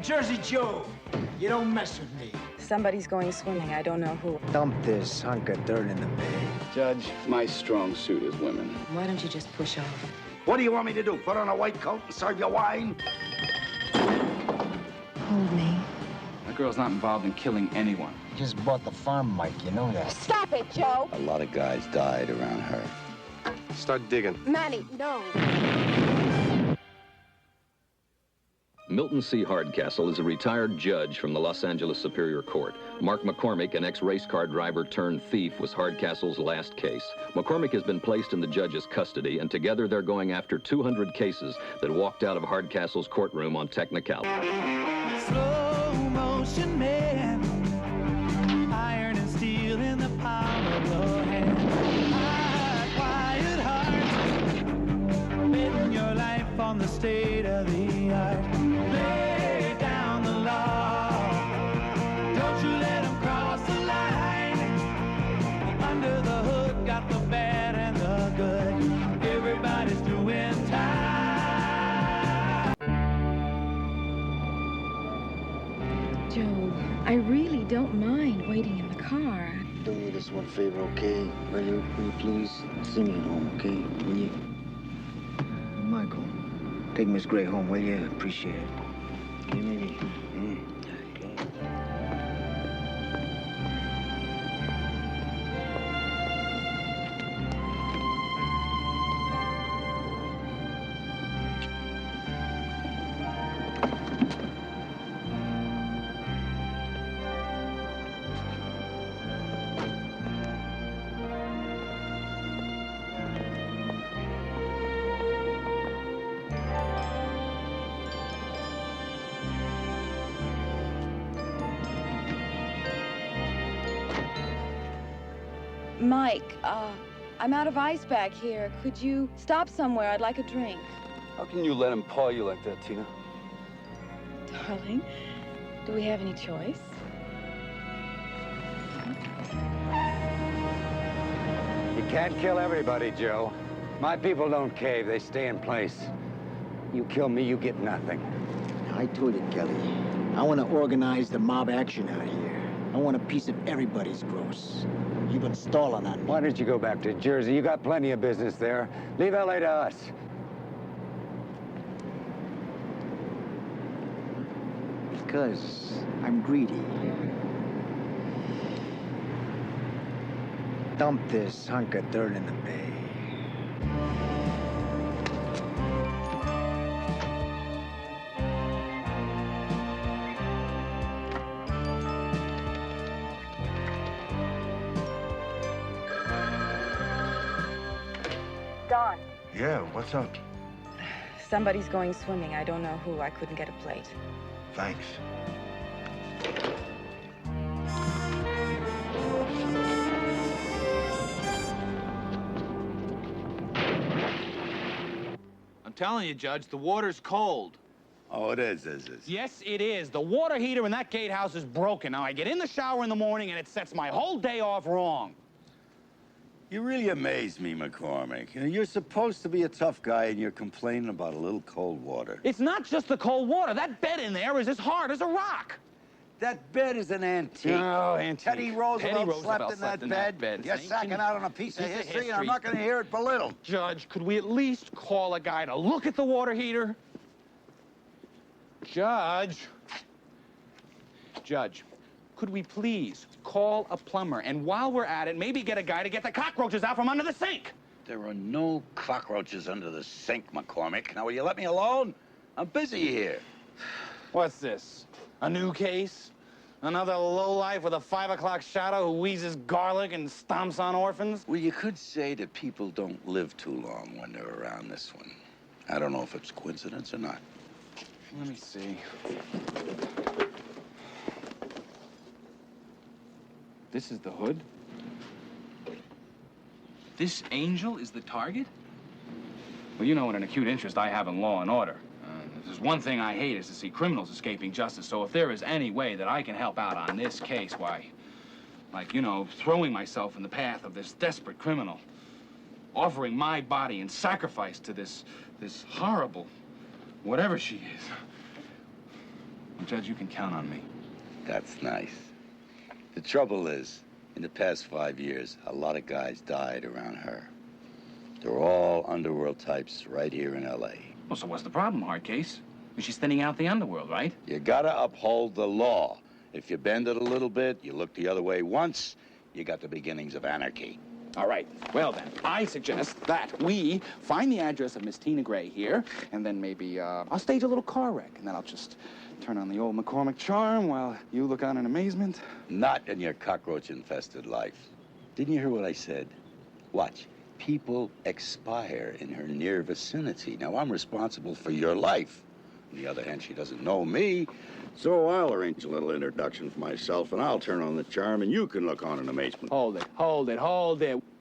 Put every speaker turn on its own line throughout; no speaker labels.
Jersey Joe. You don't mess with me.
Somebody's going swimming. I don't know who.
Dump this hunk of dirt in the bay.
Judge, my strong suit is women.
Why don't you just push off?
What do you want me to do? Put on a white coat and serve you wine?
Hold me.
That girl's not involved in killing anyone.
Just bought the farm, Mike. You know that.
Stop it, Joe!
A lot of guys died around her.
Start digging.
Manny, no.
Milton C. Hardcastle is a retired judge from the Los Angeles Superior Court. Mark McCormick, an ex-race car driver turned thief, was Hardcastle's last case. McCormick has been placed in the judge's custody, and together they're going after 200 cases that walked out of Hardcastle's courtroom on technicality.
Slow motion man, iron and steel in the palm of your hand. Quiet heart, betting your life on the state of the art. Lay down the law, don't you let them cross the line. Under the hood, got the bad and the good. Everybody's doing time.
Joe, I really don't mind waiting in the car.
Do me this one favor, okay? Will you please see me home, okay? Will you? Michael, take Miss Gray home, will you? Appreciate it. Okay, maybe. Okay.
Mike, I'm out of ice back here. Could you stop somewhere? I'd like a drink.
How can you let him paw you like that, Tina?
Darling, do we have any choice?
You can't kill everybody, Joe. My people don't cave, they stay in place. You kill me, you get nothing.
I told you, Kelly. I want to organize the mob action out here. I want a piece of everybody's gross. You've been stalling on me.
Why don't you go back to Jersey? You got plenty of business there. Leave LA to us.
Because I'm greedy. Dump this hunk of dirt in the bay.
Don,
Yeah, what's up?
somebody's going swimming. I don't know who. I couldn't get a plate.
Thanks.
I'm telling you, Judge, the water's cold.
Oh, it is it?
Yes, it is. The water heater in that gatehouse is broken. Now, I get in the shower in the morning, and it sets my whole day off wrong.
You really amaze me, McCormick. You know, you're supposed to be a tough guy, and you're complaining about a little cold water.
It's not just the cold water. That bed in there is as hard as a rock.
That bed is an antique.
Oh, antique.
Teddy Roosevelt slept in that bed. You're
See?
sacking out on a piece of history, and I'm not going to hear it belittled.
Judge, could we at least call a guy to look at the water heater? Judge, could we please call a plumber, and while we're at it, maybe get a guy to get the cockroaches out from under the sink?
There are no cockroaches under the sink, McCormick. Now, will you let me alone? I'm busy here.
What's this? A new case? Another lowlife with a 5 o'clock shadow who wheezes garlic and stomps on orphans?
Well, you could say that people don't live too long when they're around this one. I don't know if it's coincidence or not.
Let me see. This is the hood? This angel is the target? Well, you know what an acute interest I have in law and order. There's one thing I hate is to see criminals escaping justice, so if there is any way that I can help out on this case, why, like, you know, throwing myself in the path of this desperate criminal, offering my body in sacrifice to this horrible, whatever she is. Well, Judge, you can count on me.
That's nice. The trouble is, in the past 5 years, a lot of guys died around her. They're all underworld types right here in L.A.
Well, so what's the problem, Hardcase? She's thinning out the underworld, right?
You gotta uphold the law. If you bend it a little bit, you look the other way once, you got the beginnings of anarchy.
All right. Well, then, I suggest that we find the address of Miss Tina Gray here, and then maybe, I'll stage a little car wreck, and then I'll just turn on the old McCormick charm while you look on in amazement.
Not in your cockroach-infested life. Didn't you hear what I said? Watch. People expire in her near vicinity. Now, I'm responsible for your life. On the other hand, she doesn't know me, so I'll arrange a little introduction for myself, and I'll turn on the charm, and you can look on in amazement.
Hold it.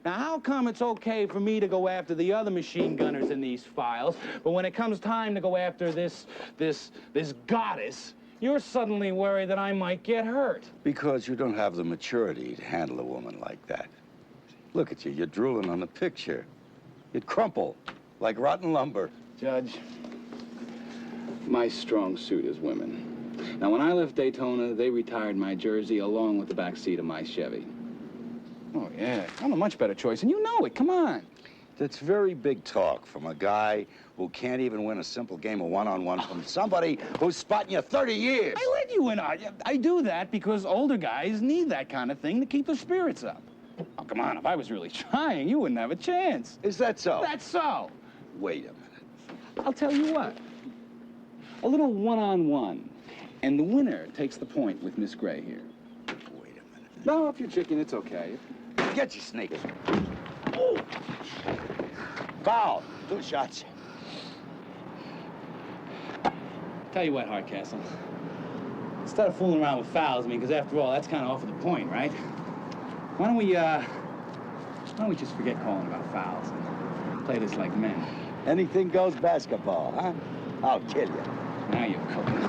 Now, how come it's okay for me to go after the other machine gunners in these files, but when it comes time to go after this goddess, you're suddenly worried that I might get hurt?
Because you don't have the maturity to handle a woman like that. Look at you, you're drooling on the picture. You'd crumple like rotten lumber.
Judge, my strong suit is women. Now, when I left Daytona, they retired my Jersey along with the back seat of my Chevy. Oh, yeah. I'm a much better choice, and you know it. Come on.
That's very big talk from a guy who can't even win a simple game of one-on-one from somebody who's spotting you 30 years.
I let you in on it. I do that because older guys need that kind of thing to keep their spirits up. Oh, come on. If I was really trying, you wouldn't have a chance.
Is that so?
That's so.
Wait a minute.
I'll tell you what. A little one-on-one. And the winner takes the point with Miss Gray here.
Wait a minute.
No, if you're chicken, it's okay.
Get your sneakers. Oh. Foul. 2 shots.
Tell you what, Hardcastle. Instead of fooling around with fouls, because after all, that's kind of off of the point, right? Why don't we just forget calling about fouls and play this like men?
Anything goes basketball, huh? I'll kill you.
Now you're cooking.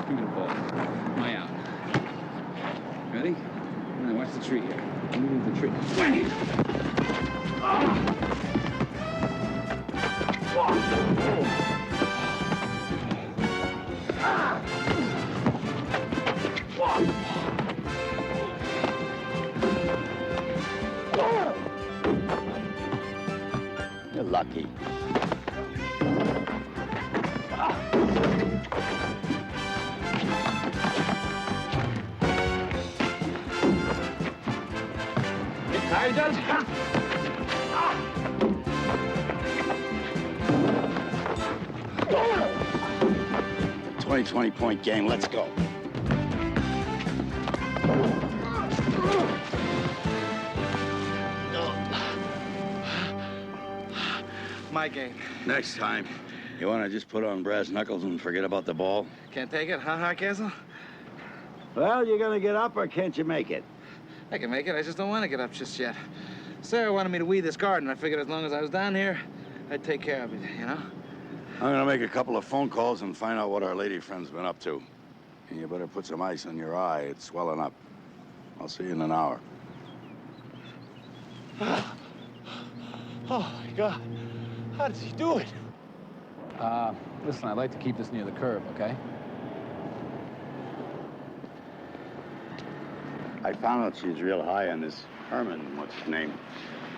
Give me the ball. My out. Ready? Now watch the tree here. Let me move the tree. Swing!
You're lucky.
Tired, Judge?
20-point game. Let's go.
My game.
Next time, you want to just put on brass knuckles and forget about the ball?
Can't take it, huh, Hardcastle?
Well, you gonna get up or can't you make it?
I can make it. I just don't want to get up just yet. Sarah wanted me to weed this garden. I figured as long as I was down here, I'd take care of it, you know?
I'm gonna make a couple of phone calls and find out what our lady friend's been up to. And you better put some ice on your eye. It's swelling up. I'll see you in an hour.
Oh, my God. How does he do it?
Listen, I'd like to keep this near the curb, okay?
I found out she's real high on this Herman, what's his name?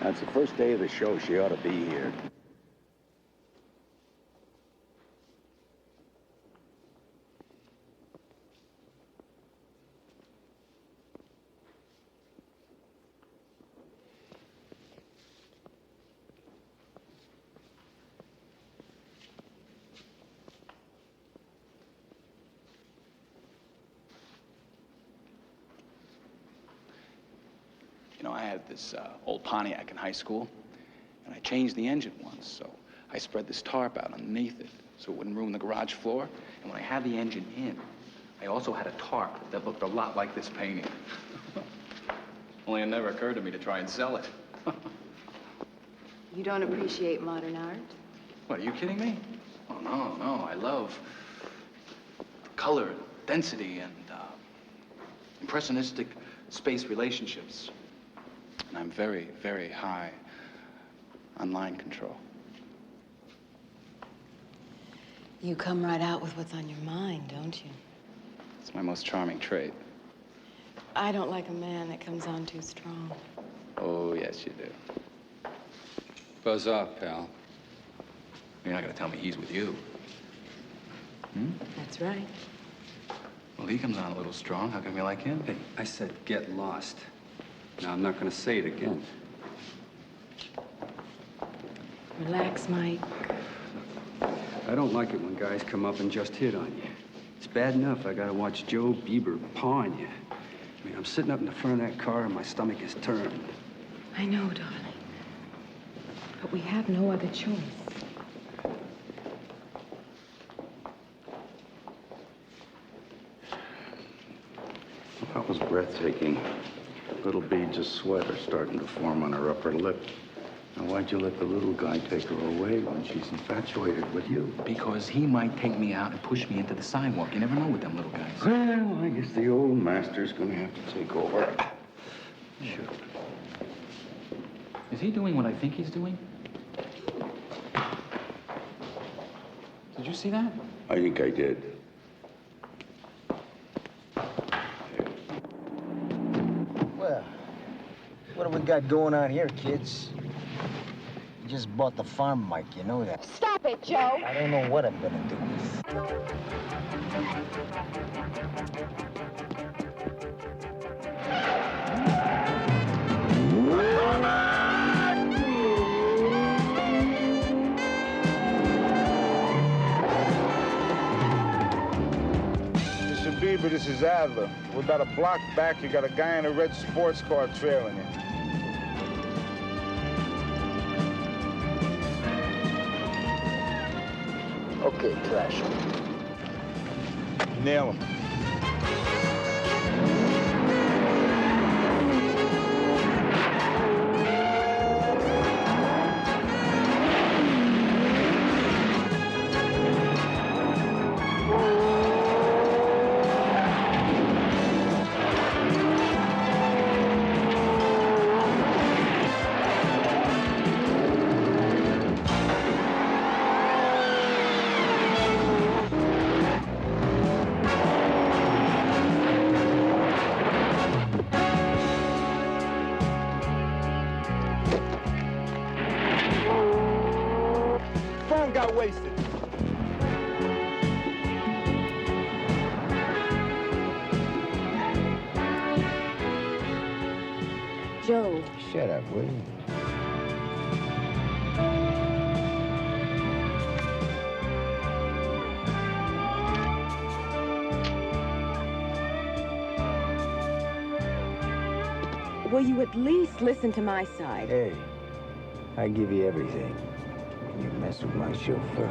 That's the first day of the show. She ought to be here.
You know, I had this old Pontiac in high school, and I changed the engine once, so I spread this tarp out underneath it so it wouldn't ruin the garage floor. And when I had the engine in, I also had a tarp that looked a lot like this painting. Only it never occurred to me to try and sell it.
You don't appreciate modern art?
What, are you kidding me? Oh, no. I love color, density, and impressionistic space relationships. And I'm very, very high on line control.
You come right out with what's on your mind, don't you?
It's my most charming trait.
I don't like a man that comes on too strong.
Oh, yes, you do. Buzz off, pal.
You're not gonna tell me he's with you. Hmm?
That's right.
Well, he comes on a little strong. How come you like him?
Hey, I said get lost. Now, I'm not gonna say it again.
Relax, Mike.
I don't like it when guys come up and just hit on you. It's bad enough I gotta watch Joe Bieber pawing you. I mean, I'm sitting up in the front of that car and my stomach is turned.
I know, darling. But we have no other choice.
That was breathtaking. Little beads of sweat are starting to form on her upper lip. Now, why'd you let the little guy take her away when she's infatuated with you?
Because he might take me out and push me into the sidewalk. You never know with them little guys.
Well, I guess the old master's gonna have to take over. Sure.
Is he doing what I think he's doing? Did you see that?
I think I did.
Well, what do we got going on here, kids? We just bought the farm, Mike, you know that.
Stop it, Joe.
I don't know what I'm gonna do.
Mr. Bieber, this is Adler. We're about a block back. You got a guy in a red sports car trailing you.
Okay, trash him.
Nail him. Phone got wasted.
Joe.
Shut up, will you?
Will you at least listen to my side?
Hey, I give you everything. You mess with my chauffeur.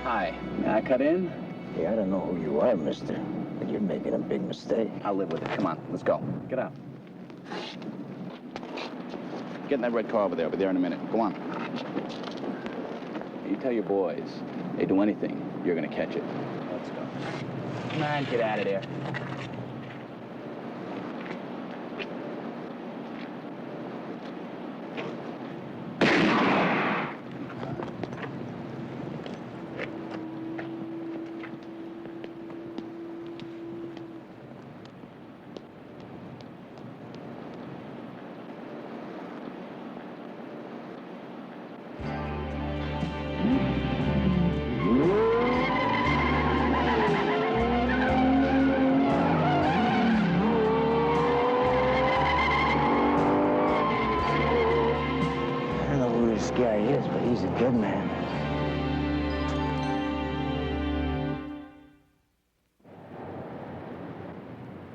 Hi. May I cut in?
Hey, I don't know who you are, mister, but you're making a big mistake.
I'll live with it. Come on, let's go. Get out. Get in that red car over there. I'll be there in a minute. Go on. You tell your boys, they do anything, you're gonna catch it. Let's go. Come on, get out of there.
I don't know who this guy is, but he's a good man.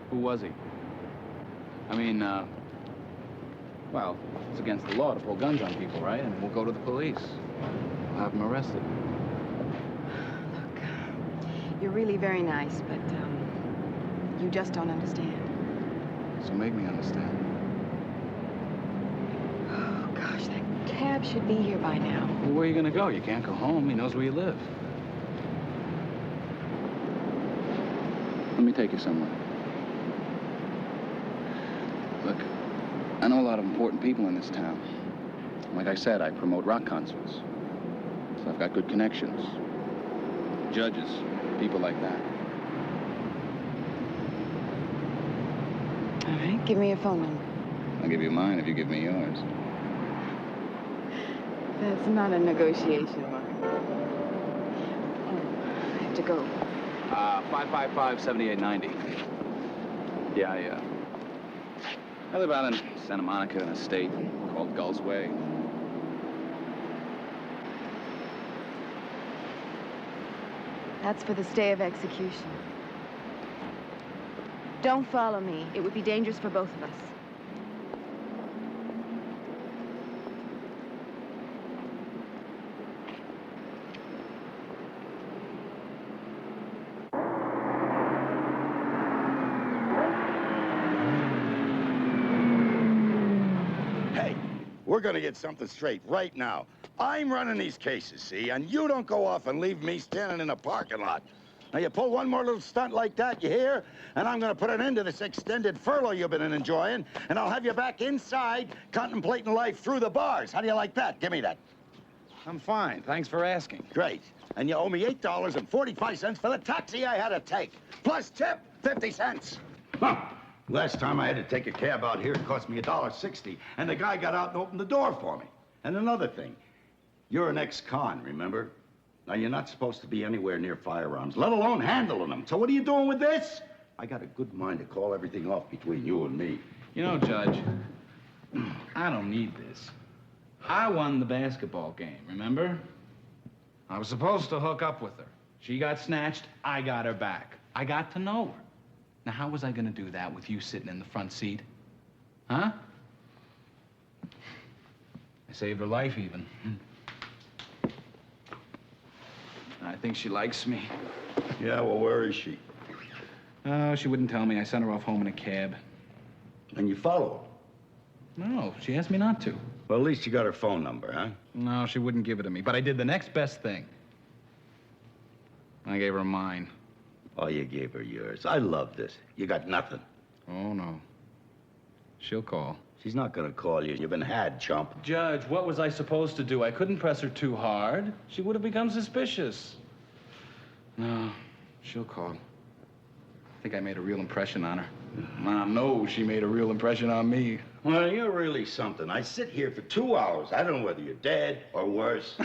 Who was he? I mean, well, it's against the law to pull guns on people, right? And we'll go to the police. We'll have them arrested.
Look, you're really very nice, but, you just don't understand.
So make me understand.
Oh, gosh, that cab should be here by now.
Well, where are you gonna go? You can't go home. He knows where you live. Let me take you somewhere. Look, I know a lot of important people in this town. Like I said, I promote rock concerts. So I've got good connections. Judges, people like that.
All right, give me your phone number.
I'll give you mine if you give me yours.
That's not a negotiation, Mark. Oh, I have to go.
555-7890. Yeah, I live out in Santa Monica in a state called Gulls Way.
That's for the stay of execution. Don't follow me. It would be dangerous for both of us.
Hey, we're gonna get something straight right now. I'm running these cases, see? And you don't go off and leave me standing in a parking lot. Now, you pull one more little stunt like that, you hear? And I'm gonna put an end to this extended furlough you've been enjoying, and I'll have you back inside contemplating life through the bars. How do you like that? Give me that.
I'm fine. Thanks for asking.
Great. And you owe me $8.45 for the taxi I had to take. Plus tip, 50 cents. Huh. Last time I had to take a cab out here, it cost me $1.60, and the guy got out and opened the door for me. And another thing, you're an ex-con, remember? Now, you're not supposed to be anywhere near firearms, let alone handling them. So what are you doing with this? I got a good mind to call everything off between you and me.
You know, Judge, I don't need this. I won the basketball game, remember? I was supposed to hook up with her. She got snatched, I got her back. I got to know her. Now, how was I gonna do that with you sitting in the front seat? Huh? I saved her life, even. I think she likes me.
Yeah, well, where is she?
Oh, she wouldn't tell me. I sent her off home in a cab.
And you follow her?
No, she asked me not to.
Well, at least you got her phone number, huh?
No, she wouldn't give it to me. But I did the next best thing. I gave her mine.
Oh, you gave her yours. I love this. You got nothing.
Oh, no. She'll call.
She's not gonna call you. You've been had, chump.
Judge, what was I supposed to do? I couldn't press her too hard. She would have become suspicious. No, she'll call. I think I made a real impression on her. Mom knows she made a real impression on me.
Well, you're really something. I sit here for 2 hours. I don't know whether you're dead or worse.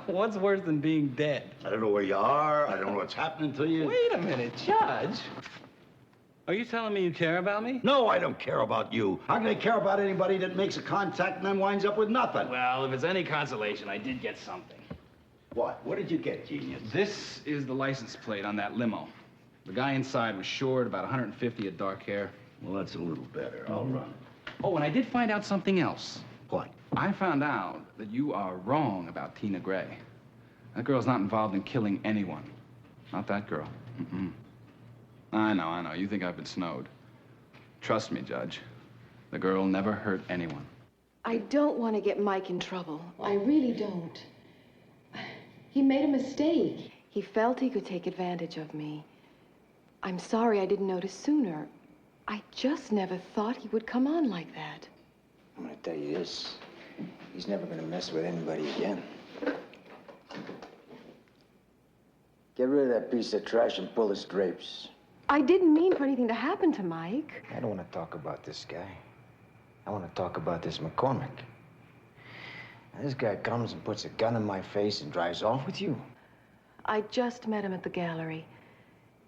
What's worse than being dead?
I don't know where you are. I don't know what's happening to you.
Wait a minute, Judge. Are you telling me you care about me?
No, I don't care about you. How can I care about anybody that makes a contact and then winds up with nothing?
Well, if it's any consolation, I did get something.
What? What did you get, genius?
This is the license plate on that limo. The guy inside was short, about 150, had dark hair.
Well, that's a little better. I'll run.
Oh, and I did find out something else.
What?
I found out that you are wrong about Tina Gray. That girl's not involved in killing anyone. Not that girl. Mm-mm. I know. You think I've been snowed. Trust me, Judge. The girl never hurt anyone.
I don't want to get Mike in trouble. I really don't. He made a mistake. He felt he could take advantage of me. I'm sorry I didn't notice sooner. I just never thought he would come on like that.
I'm gonna tell you this. He's never gonna mess with anybody again. Get rid of that piece of trash and pull his drapes.
I didn't mean for anything to happen to Mike.
I don't want to talk about this guy. I want to talk about this McCormick. Now, this guy comes and puts a gun in my face and drives off with you.
I just met him at the gallery.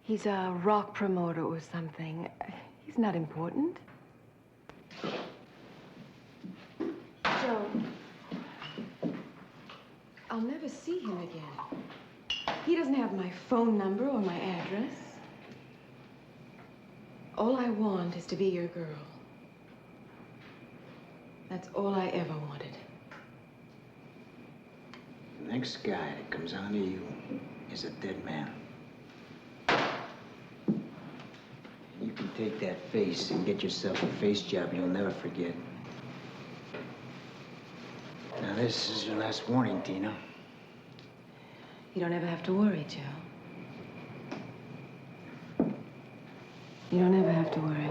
He's a rock promoter or something. He's not important. Joe, I'll never see him again. He doesn't have my phone number or my address. All I want is to be your girl. That's all I ever wanted.
The next guy that comes onto you is a dead man. You can take that face and get yourself a face job you'll never forget. Now, this is your last warning, Tina.
You don't ever have to worry, Joe. You don't ever have to worry.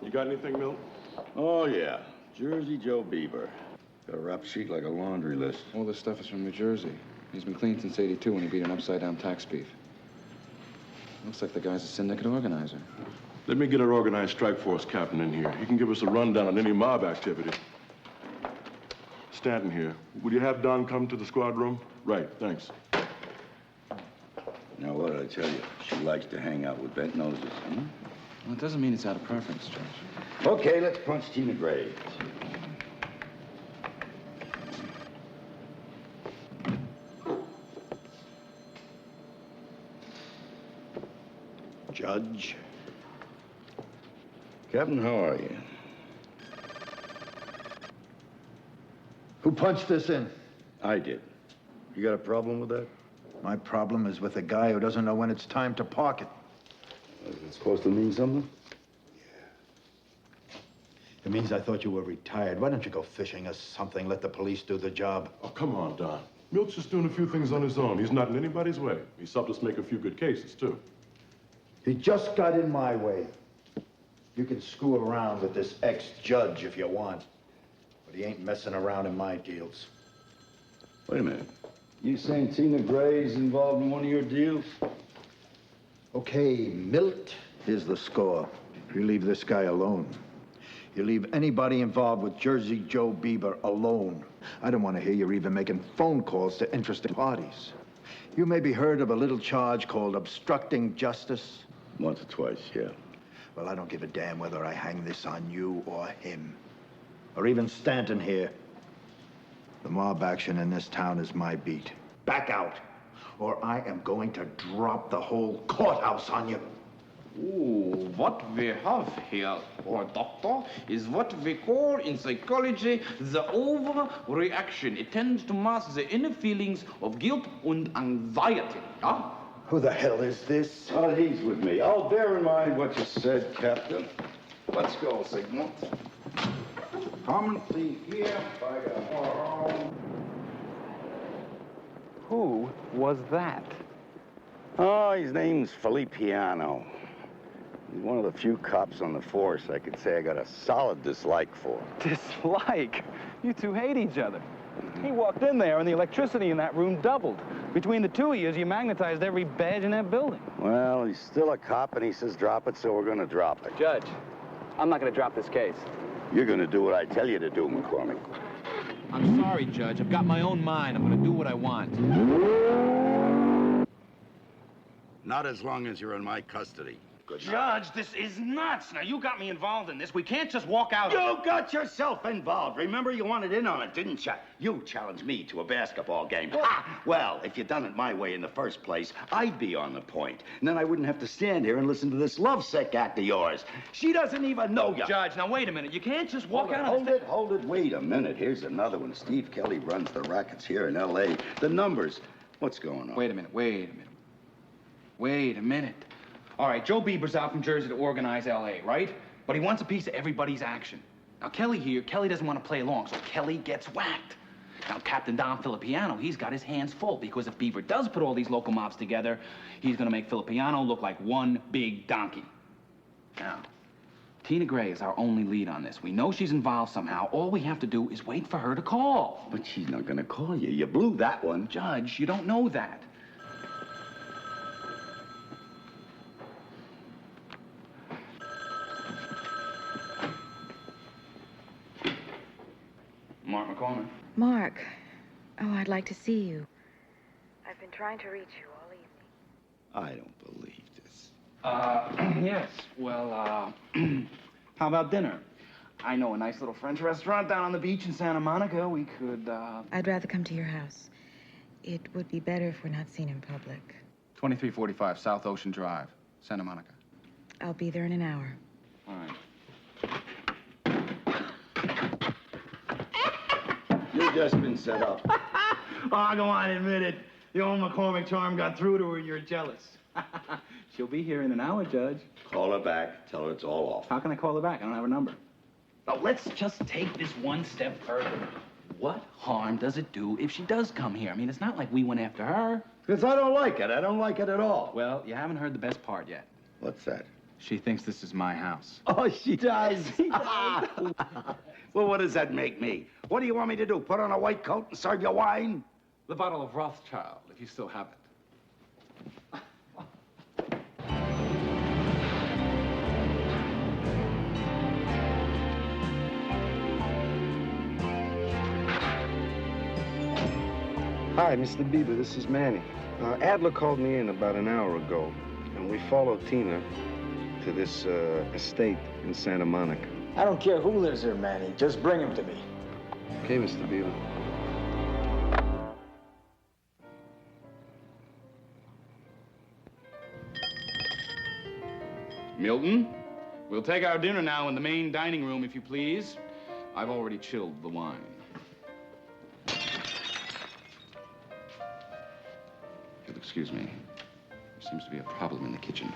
You got anything, Milt?
Oh, yeah. Jersey Joe Bieber. Got a rap sheet like a laundry list.
All this stuff is from New Jersey. He's been clean since '82 when he beat an upside-down tax beef. Looks like the guy's a syndicate organizer.
Let me get our organized strike force captain in here. He can give us a rundown on any mob activity. Stanton here. Would you have Don come to the squad room? Right, thanks.
Now, what did I tell you? She likes to hang out with bent noses, huh?
Well, it doesn't mean it's out of preference, Judge.
Okay, let's punch Tina Gray.
Judge.
Captain, how are you?
Who punched this in?
I did. You got a problem with that?
My problem is with a guy who doesn't know when it's time to park it.
Is it supposed to mean something?
It means I thought you were retired. Why don't you go fishing or something? Let the police do the job.
Oh, come on, Don. Milt's just doing a few things on his own. He's not in anybody's way. He's helped us make a few good cases, too.
He just got in my way. You can screw around with this ex-judge if you want, but he ain't messing around in my deals.
Wait a minute. You saying Tina Gray's involved in one of your deals?
Okay, Milt, here's the score. You leave this guy alone. You leave anybody involved with Jersey Joe Bieber alone. I don't want to hear you're even making phone calls to interested parties. You maybe heard of a little charge called obstructing justice?
Once or twice, yeah.
Well, I don't give a damn whether I hang this on you or him. Or even Stanton here. The mob action in this town is my beat. Back out, or I am going to drop the whole courthouse on you.
Ooh, what we have here, doctor, is what we call in psychology the overreaction. It tends to mask the inner feelings of guilt and anxiety, yeah?
Who the hell is this?
Oh, he's with me. I'll bear in mind what you said, Captain.
Let's go, Sigmund.
Come see here, by the home.
Who was that?
Oh, his name's Filipiano. He's one of the few cops on the force I could say I got a solid dislike for.
Dislike? You two hate each other. He walked in there and the electricity in that room doubled. Between the two of you magnetized every badge in that building.
Well, he's still a cop and he says drop it, so we're gonna drop it.
Judge, I'm not gonna drop this case.
You're gonna do what I tell you to do, McCormick.
I'm sorry, Judge. I've got my own mind. I'm gonna do what I want.
Not as long as you're in my custody. Good night.
Judge, this is nuts. Now, you got me involved in this. We can't just walk out.
You got yourself involved. Remember, you wanted in on it, didn't you? You challenged me to a basketball game. Ha! Well, if you'd done it my way in the first place, I'd be on the point. And then I wouldn't have to stand here and listen to this lovesick act of yours. She doesn't even know you.
Judge, now, wait a minute. You can't just walk out.
Hold it. Wait a minute. Here's another one. Steve Kelly runs the rackets here in L.A. The numbers. What's going on?
Wait a minute. All right, Joe Bieber's out from Jersey to organize L.A., right? But he wants a piece of everybody's action. Now, Kelly doesn't want to play along, so Kelly gets whacked. Now, Captain Don Filipiano, he's got his hands full, because if Bieber does put all these local mobs together, he's gonna make Filipiano look like one big donkey. Now, Tina Gray is our only lead on this. We know she's involved somehow. All we have to do is wait for her to call.
But she's not gonna call you. You blew that one.
Judge, you don't know that. Mark McCormick.
Mark. Oh, I'd like to see you. I've been trying to reach you all evening.
I don't believe this.
Yes. Well, how about dinner? I know a nice little French restaurant down on the beach in Santa Monica. We could,
I'd rather come to your house. It would be better if we're not seen in public.
2345 South Ocean Drive, Santa Monica.
I'll be there in an hour.
All right.
You've just been set up.
Oh, go on, admit it. The old McCormick charm got through to her and you're jealous.
She'll be here in an hour, Judge.
Call her back. Tell her it's all off.
How can I call her back? I don't have her number. Now, let's just take this one step further. What harm does it do if she does come here? I mean, it's not like we went after her.
Because I don't like it. I don't like it at all.
Well, you haven't heard the best part yet.
What's that?
She thinks this is my house.
Oh, she does? Well, what does that make me? What do you want me to do? Put on a white coat and serve you wine?
The bottle of Rothschild, if you still have it.
Hi, Mr. Bieber, this is Manny. Adler called me in about an hour ago, and we followed Tina to this estate in Santa Monica.
I don't care who lives there, Manny. Just bring him to me.
Okay, Mr. Bieber.
Milton, we'll take our dinner now in the main dining room, if you please. I've already chilled the wine. If you'll excuse me, there seems to be a problem in the kitchen.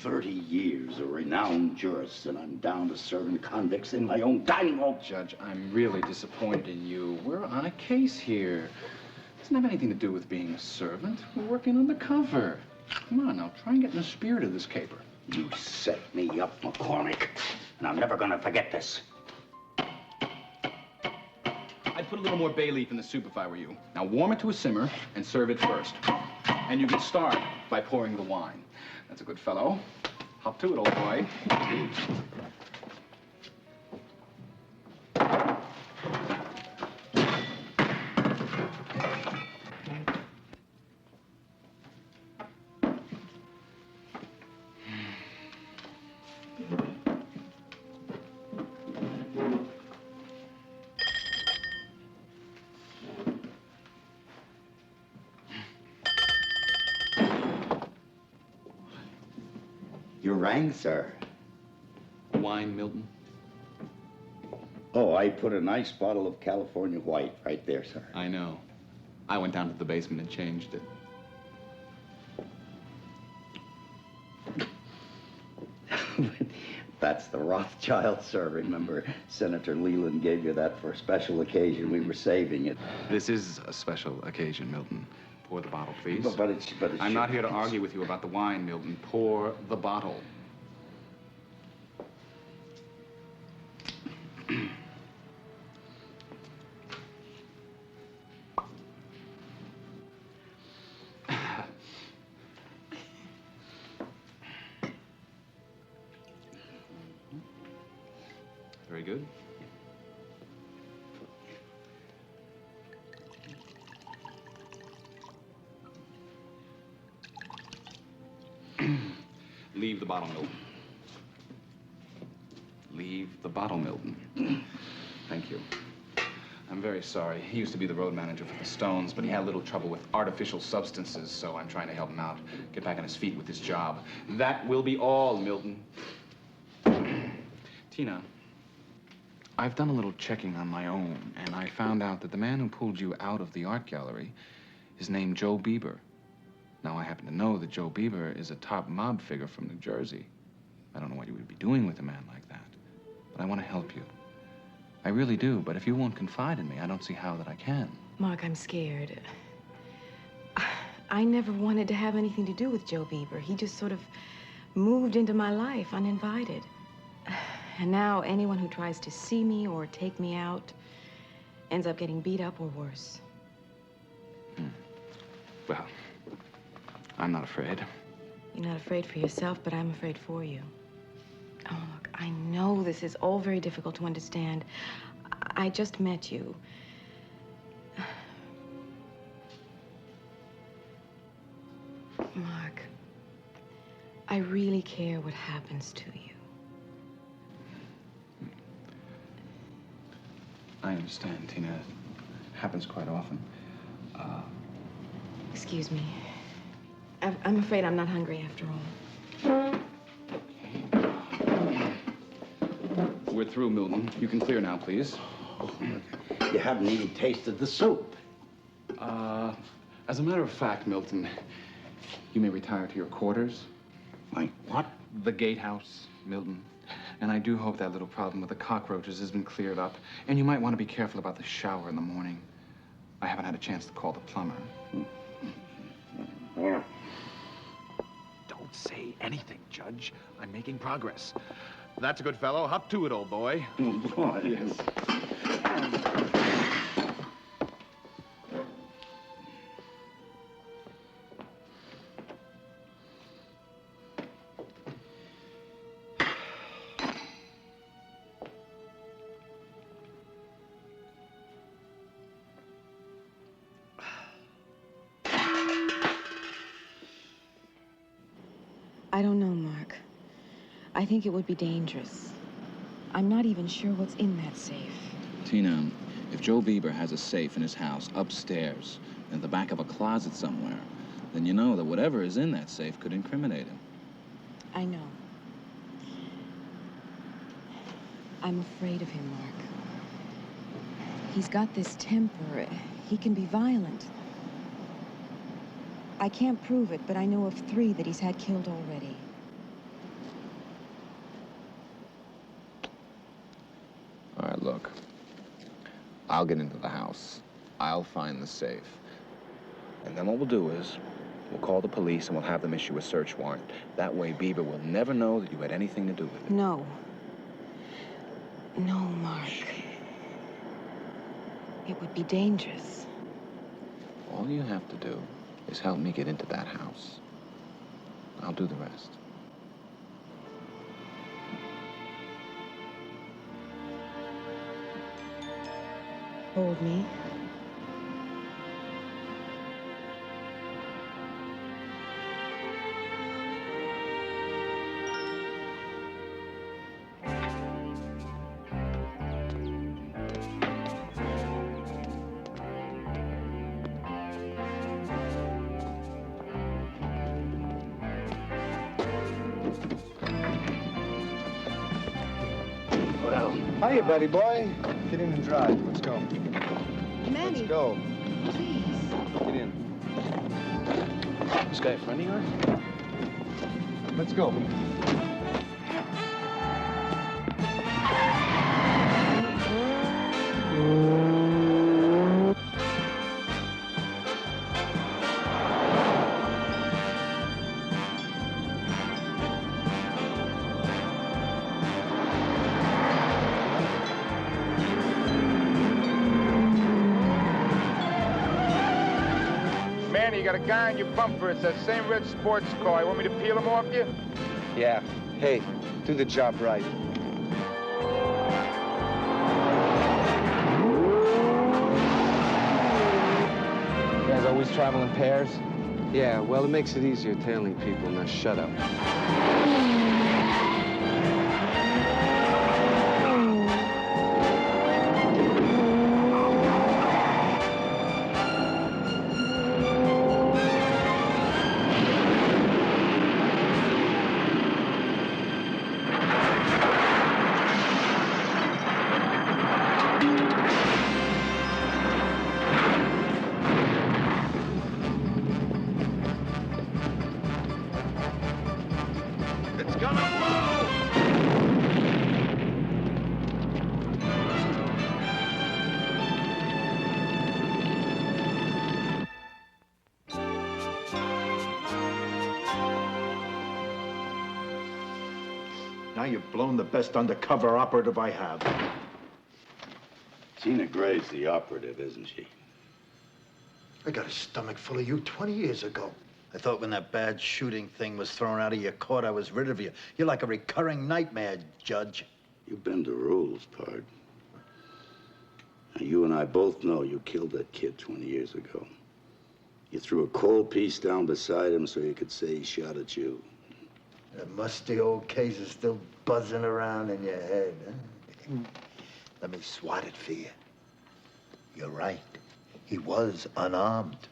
30 years, a renowned jurist, and I'm down to serving convicts in my own dining room.
Judge, I'm really disappointed in you. We're on a case here. It doesn't have anything to do with being a servant. We're working undercover. Come on now, try and get in the spirit of this caper.
You set me up, McCormick, and I'm never gonna forget this.
I'd put a little more bay leaf in the soup if I were you. Now warm it to a simmer and serve it first. And you can start by pouring the wine. That's a good fellow. Hop to it, old boy.
You rang, sir.
Wine, Milton?
Oh, I put a nice bottle of California White right there, sir.
I know. I went down to the basement and changed it.
That's the Rothschild, sir. Remember, Senator Leland gave you that for a special occasion. We were saving it.
This is a special occasion, Milton. Pour the bottle, please.
But it's
I'm not here to argue with you about the wine, Milton. Pour the bottle. Very good. Leave the bottle, Milton. Leave the bottle, Milton. Thank you. I'm very sorry. He used to be the road manager for the Stones, but he had a little trouble with artificial substances, so I'm trying to help him out, get back on his feet with his job. That will be all, Milton. Tina, I've done a little checking on my own, and I found out that the man who pulled you out of the art gallery is named Joe Bieber. Now, I happen to know that Joe Bieber is a top mob figure from New Jersey. I don't know what you would be doing with a man like that, but I want to help you. I really do, but if you won't confide in me, I don't see how that I can.
Mark, I'm scared. I never wanted to have anything to do with Joe Bieber. He just sort of moved into my life uninvited. And now anyone who tries to see me or take me out ends up getting beat up or worse.
Well, I'm not afraid.
You're not afraid for yourself, but I'm afraid for you. Oh, look, I know this is all very difficult to understand. I just met you. Mark, I really care what happens to you.
I understand, Tina. It happens quite often.
Excuse me. I'm afraid I'm not hungry after all.
We're through, Milton. You can clear now, please.
You haven't even tasted the soup.
As a matter of fact, Milton, you may retire to your quarters.
My what?
The gatehouse, Milton. And I do hope that little problem with the cockroaches has been cleared up. And you might want to be careful about the shower in the morning. I haven't had a chance to call the plumber. Don't say anything, Judge. I'm making progress. That's a good fellow. Hop to it, old boy.
Boy, yes.
I don't know, Mark. I think it would be dangerous. I'm not even sure what's in that safe.
Tina, if Joe Bieber has a safe in his house upstairs, in the back of a closet somewhere, then you know that whatever is in that safe could incriminate him.
I know. I'm afraid of him, Mark. He's got this temper. He can be violent. I can't prove it, but I know of 3 that he's had killed already.
All right, look. I'll get into the house. I'll find the safe. And then what we'll do is, we'll call the police and we'll have them issue a search warrant. That way, Bieber will never know that you had anything to do with it.
No. No, Mark. It would be dangerous.
All you have to do is help me get into that house. I'll do the rest.
Hold me.
Well, hiya, buddy boy. Get in and drive. Let's go.
Manny.
Let's go.
Please.
Get in.
This guy a friend of yours?
Let's go.
Manny, you got a guy on your bumper. It's that same red sports car. You want me to peel him off you?
Yeah. Hey, do the job right. You guys always travel in pairs?
Yeah, well, it makes it easier tailing people. Now shut up.
Now you've blown the best undercover operative I have.
Tina Gray's the operative, isn't she?
I got a stomach full of you 20 years ago. I thought when that bad shooting thing was thrown out of your court, I was rid of you. You're like a recurring nightmare, Judge.
You bend the rules, pard. Now, you and I both know you killed that kid 20 years ago. You threw a cold piece down beside him so you could say he shot at you.
That musty old case is still buzzing around in your head, huh? Let me swat it for you. You're right. He was unarmed.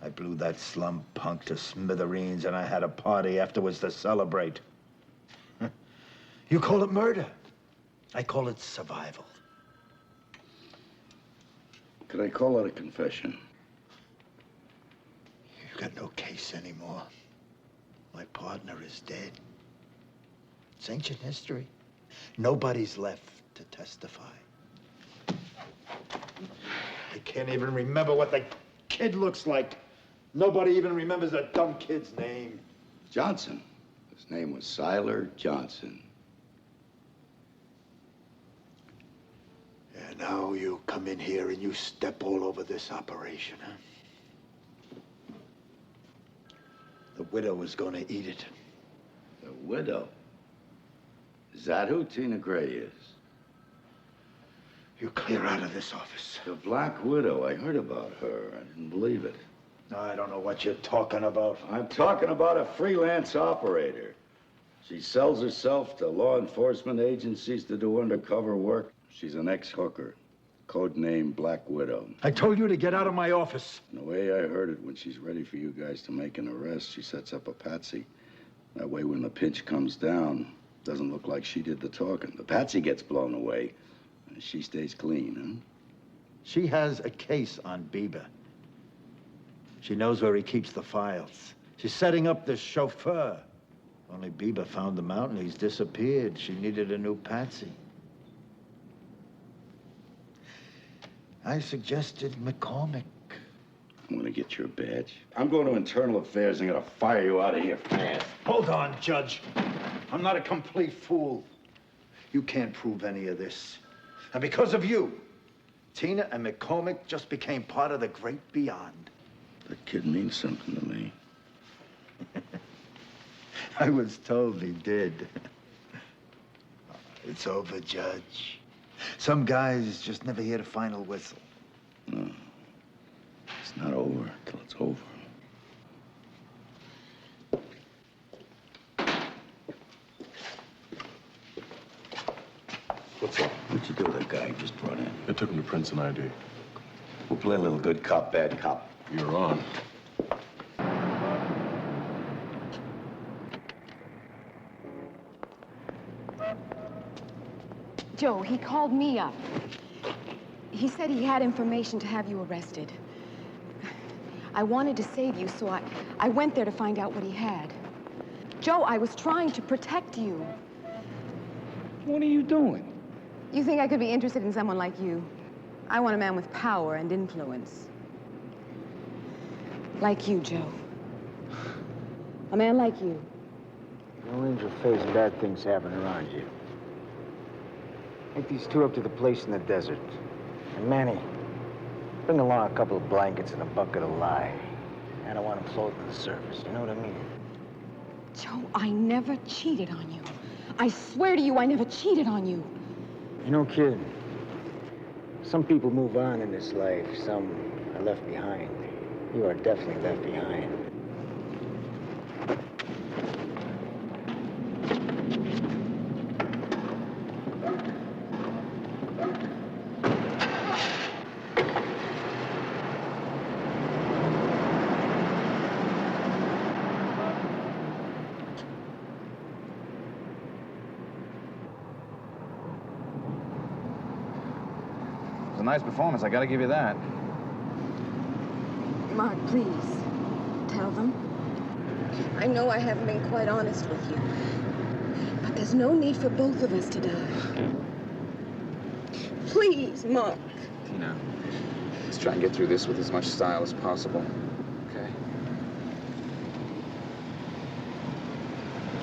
I blew that slum punk to smithereens, and I had a party afterwards to celebrate. You call it murder. I call it survival.
Could I call it a confession?
You've got no case anymore. My partner is dead. It's ancient history. Nobody's left to testify. I can't even remember what the kid looks like. Nobody even remembers that dumb kid's name.
Johnson. His name was Siler Johnson.
And now you come in here and you step all over this operation, huh? The widow is going to eat it.
The widow? Is that who Tina Gray is?
You clear out of this office.
The Black Widow. I heard about her. I didn't believe it.
I don't know what you're talking about.
I'm talking about a freelance operator. She sells herself to law enforcement agencies to do undercover work. She's an ex-hooker. Code name Black Widow.
I told you to get out of my office.
And the way I heard it, when she's ready for you guys to make an arrest, she sets up a patsy. That way, when the pinch comes down, it doesn't look like she did the talking. The patsy gets blown away, and she stays clean, huh?
She has a case on Bieber. She knows where he keeps the files. She's setting up this chauffeur. Only Bieber found him out and he's disappeared. She needed a new patsy. I suggested McCormick.
I'm gonna get your badge. I'm going to internal affairs and gonna fire you out of here fast.
Hold on, Judge. I'm not a complete fool. You can't prove any of this. And because of you, Tina and McCormick just became part of the great beyond.
That kid means something to me.
I was told he did. It's over, Judge. Some guys just never hear the final whistle.
No. It's not over till it's over.
What's up?
What'd you do with that guy who just brought in?
They took him to print an ID.
We'll play a little good cop, bad cop.
You're on.
Joe, he called me up. He said he had information to have you arrested. I wanted to save you, so I went there to find out what he had. Joe, I was trying to protect you.
What are you doing?
You think I could be interested in someone like you? I want a man with power and influence. Like you, Joe. A man like you.
No angel face, bad things happen around you. Take these two up to the place in the desert. And Manny, bring along a couple of blankets and a bucket of lye. I don't want them floating to the surface, you know what I mean?
Joe, I never cheated on you. I swear to you, I never cheated on you.
You know, kid, some people move on in this life, some are left behind. You are definitely left behind.
It was a nice performance, I gotta give you that.
Mark, please, tell them. I know I haven't been quite honest with you, but there's no need for both of us to die. Please, Mark.
Tina, let's try and get through this with as much style as possible, okay?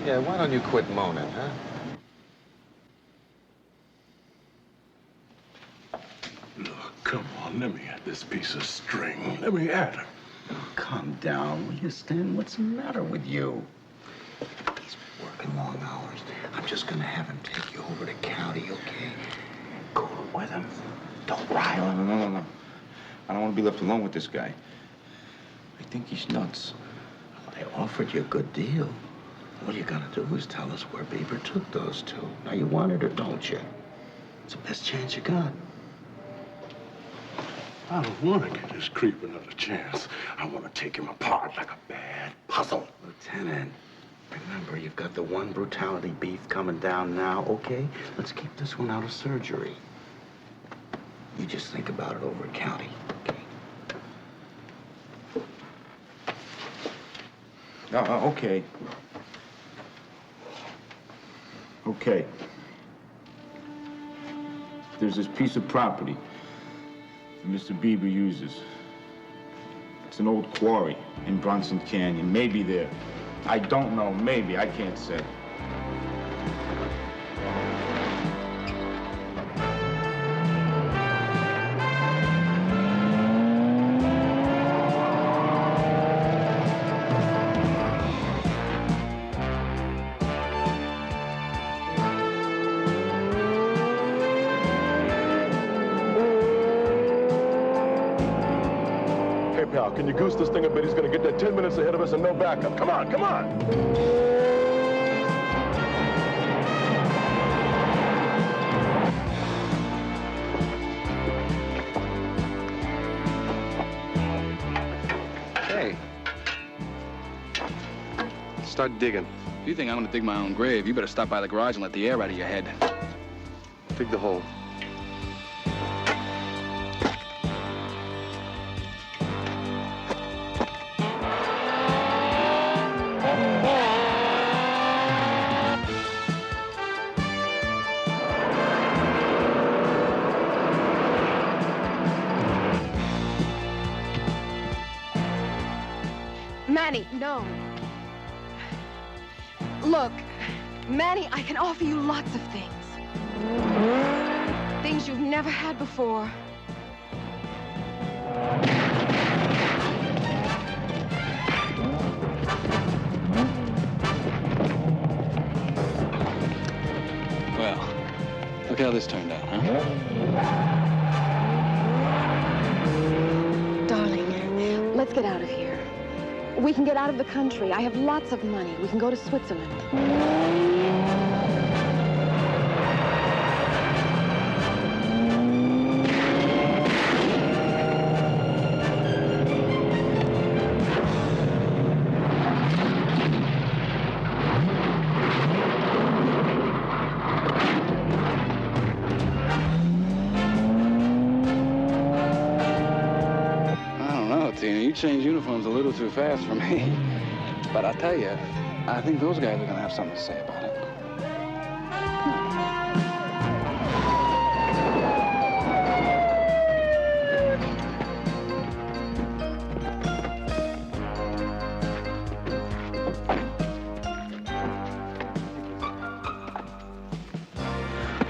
Yeah, why don't you quit moaning, huh?
Look, come on, let me at this piece of string. Let me at him.
Oh, calm down, will you, Stan? What's the matter with you? He's been working long hours. I'm just gonna have him take you over to county, okay? Go with him. Don't rile him.
No. I don't want to be left alone with this guy. I think he's nuts.
I offered you a good deal. All you gotta do is tell us where Bieber took those two. Now, you want it or don't you? It's the best chance you got.
I don't want to give this creep another chance. I want to take him apart like a bad puzzle.
Lieutenant, remember, you've got the one brutality beef coming down now, okay? Let's keep this one out of surgery. You just think about it over at county, okay?
Okay. Okay. There's this piece of property.
Mr. Bieber uses. It's an old quarry in Bronson Canyon. Maybe there. I don't know. Maybe. I can't say.
Hey, pal, can you goose this thing a bit? He's gonna get there 10 minutes ahead of us and no backup. Come on, come on!
Hey. Start digging.
If you think I'm gonna dig my own grave, you better stop by the garage and let the air out of your head.
Dig the hole.
Manny, no. Look, Manny, I can offer you lots of things. Things you've never had before.
Well, look how this turned out, huh?
Darling, let's get out of here. We can get out of the country. I have lots of money. We can go to Switzerland.
You change uniforms a little too fast for me. But I tell you, I think those guys are gonna have something to say about it.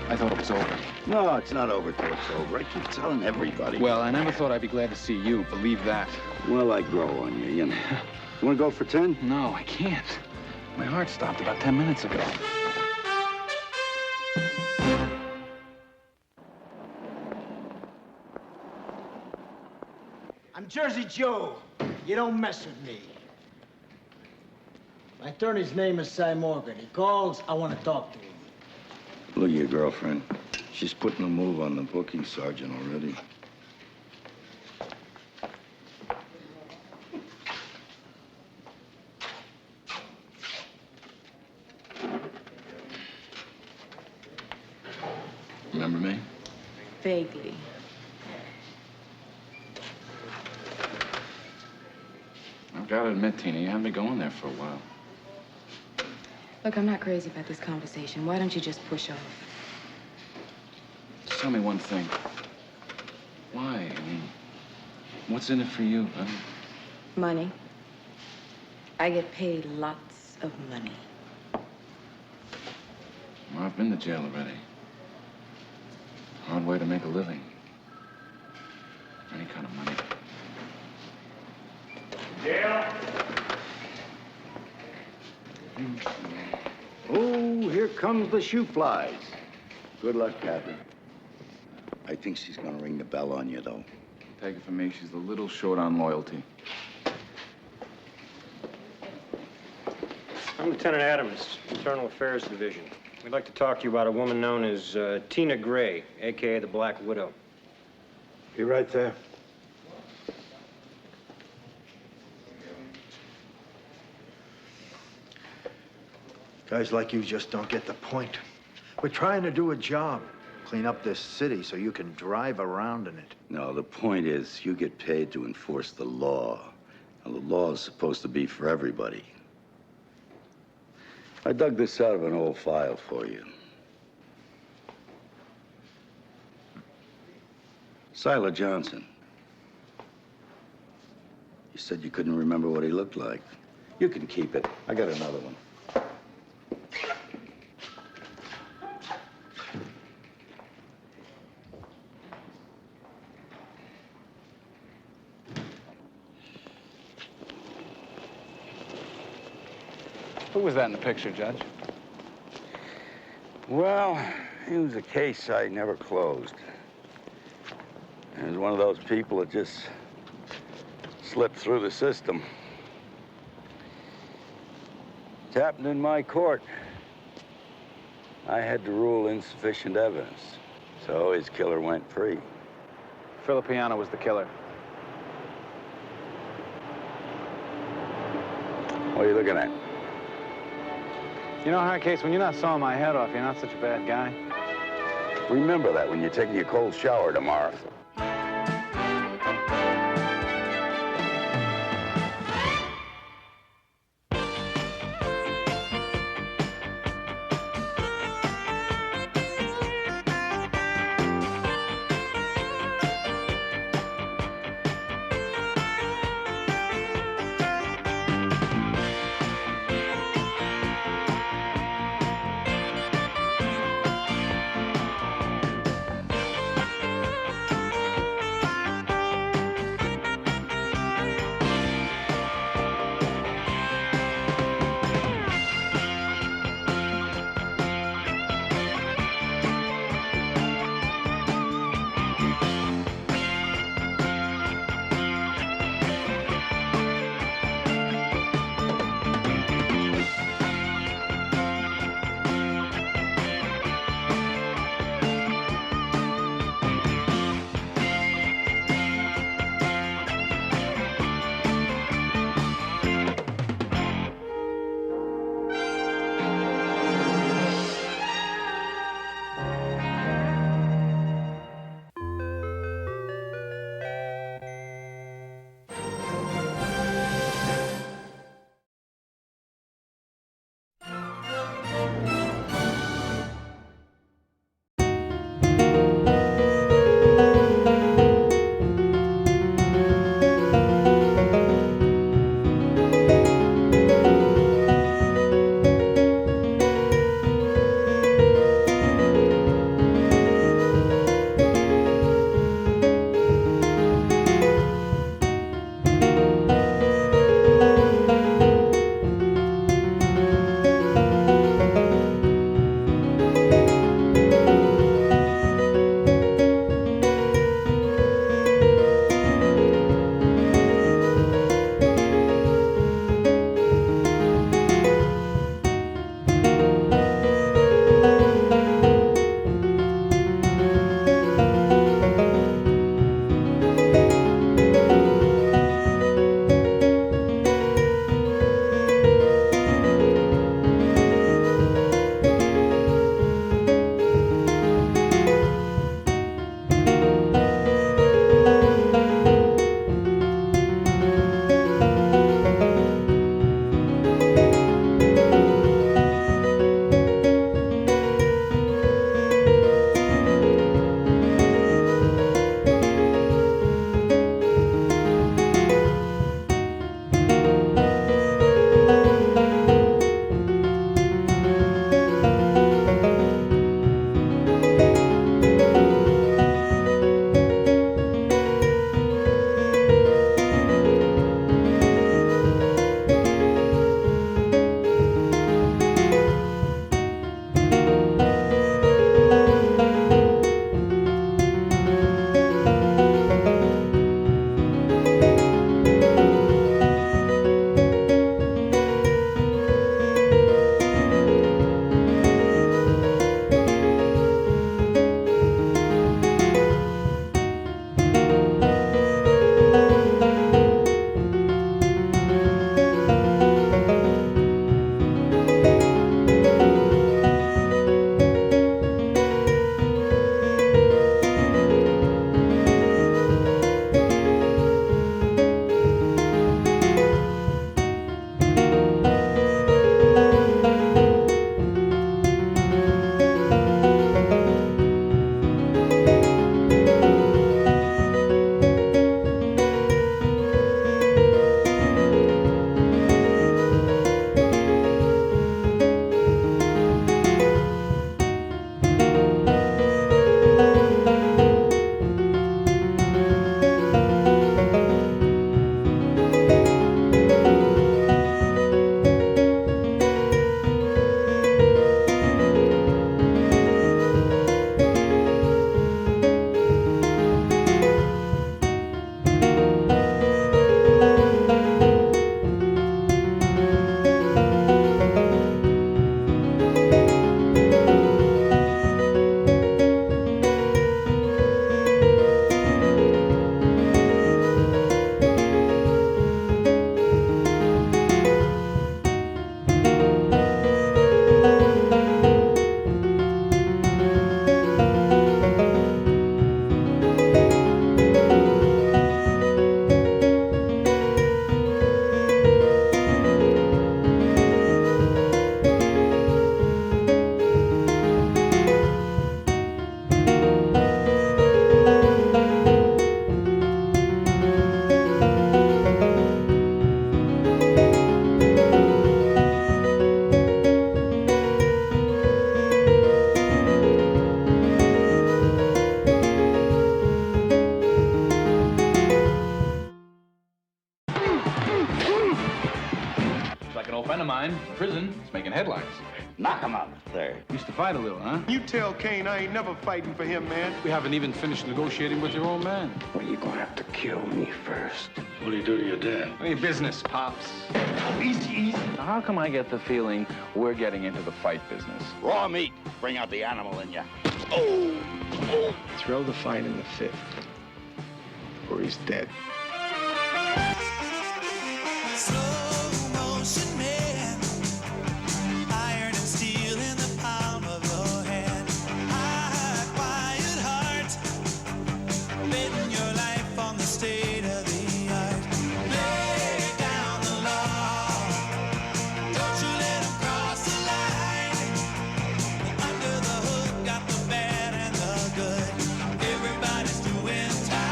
I thought it was over.
No, it's not over till it's over. I keep telling everybody.
Well, I never thought I'd be glad to see you. Believe that.
Well, I grow on you, you know. You want to go for 10?
No, I can't. My heart stopped about 10 minutes ago.
I'm Jersey Joe. You don't mess with me. My attorney's name is Cy Morgan. He calls, I want to talk to him.
Look at your girlfriend. She's putting a move on the booking sergeant already.
Remember me?
Vaguely.
I've got to admit, Tina, you had me going there for a while.
Look, I'm not crazy about this conversation. Why don't you just push off?
Just tell me one thing. Why? I mean, what's in it for you?
Money. I get paid lots of money.
Well, I've been to jail already. Hard way to make a living. Any kind of money.
Jail.
Oh, here comes the shoe flies. Good luck, Captain. I think she's gonna ring the bell on you, though.
Take it from me, she's a little short on loyalty.
I'm Lieutenant Adams, Internal Affairs Division. We'd like to talk to you about a woman known as Tina Gray, a.k.a. the Black Widow.
Be right there. Guys like you just don't get the point. We're trying to do a job. Clean up this city so you can drive around in it.
No, the point is, you get paid to enforce the law. Now, the law is supposed to be for everybody. I dug this out of an old file for you. Siler Johnson. You said you couldn't remember what he looked like. You can keep it. I got another one.
Who was that in the picture, Judge?
Well, he was a case I never closed. He was one of those people that just slipped through the system. It's happened in my court. I had to rule insufficient evidence, so his killer went free.
Filippiano was the killer.
What are you looking at?
You know, Hardcase, when you're not sawing my head off, you're not such a bad guy.
Remember that when you're taking your cold shower tomorrow.
old friend of mine in prison. He's making headlines.
Knock him out there.
Used to fight a little, huh?
You tell Kane I ain't never fighting for him, man.
We haven't even finished negotiating with your old man.
Well, you're gonna have to kill me first.
What do you do to your dad?
Any business, Pops?
Easy.
Now, how come I get the feeling we're getting into the fight business?
Raw meat. Bring out the animal in you.
Throw the fight in the fifth, or he's dead.
Slow motion man, iron and steel in the palm of your hand. High, quiet heart, betting your life on the state of the art. Lay down the law, don't you let him cross the line. Under the hood, got the bad and the good. Everybody's doing time.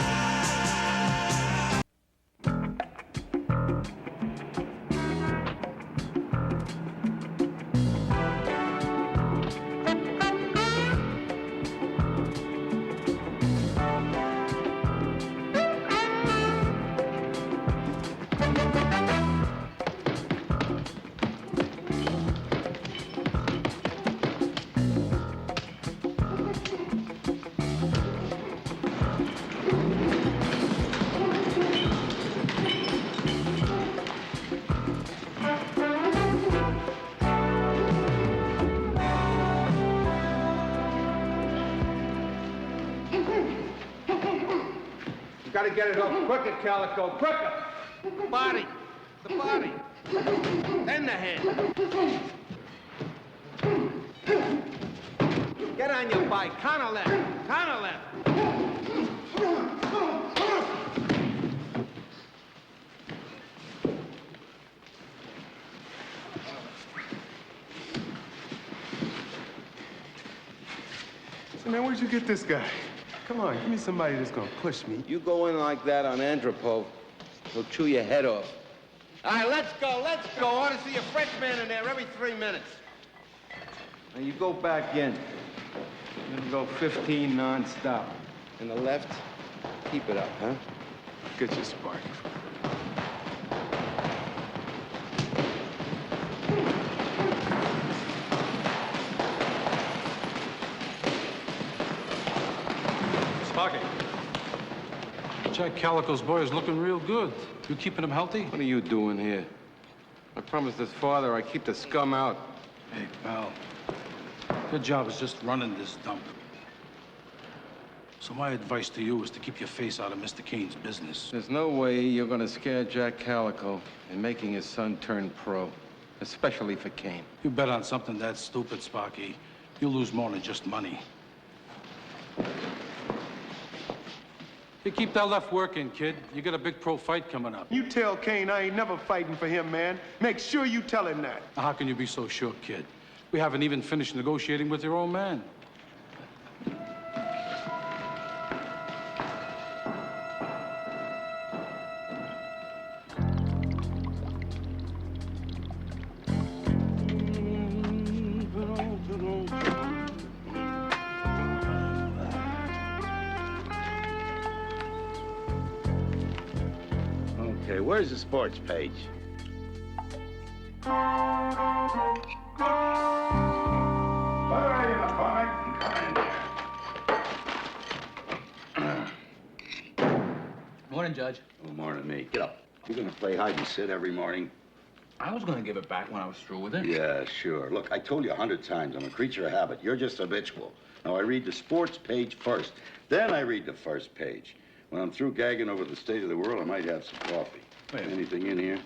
Gotta get it up quicker, Calico, quicker. The body. Then the head. Get on your bike, counter left.
So, man, where'd you get this guy? Come on, give me somebody that's gonna push me.
You go in like that on Andropov, he'll chew your head off. All right, let's go. I want to see a fresh man in there every 3 minutes. Now you go back in. You're gonna go 15 non-stop. And the left, keep it up, huh?
Get your spark.
Sparky. Jack Calico's boy is looking real good. You keeping him healthy?
What are you doing here? I promised his father I'd keep the scum out.
Hey, pal. Your job is just running this dump. So my advice to you is to keep your face out of Mr. Kane's business.
There's no way you're gonna scare Jack Calico in making his son turn pro, especially for Kane.
You bet on something that stupid, Sparky, you'll lose more than just money. You keep that left working, kid. You got a big pro fight coming up.
You tell Kane I ain't never fighting for him, man. Make sure you tell him that.
Now, how can you be so sure, kid? We haven't even finished negotiating with your old man.
Okay, where's the sports page?
Morning, Judge.
Good morning, me. Get up. You're gonna play hide and sit every morning?
I was gonna give it back when I was through with it.
Yeah, sure. Look, I told you 100 times, I'm a creature of habit. You're just habitual. Now, I read the sports page first. Then I read the first page. When I'm through gagging over the state of the world, I might have some coffee.
Wait.
Anything in here?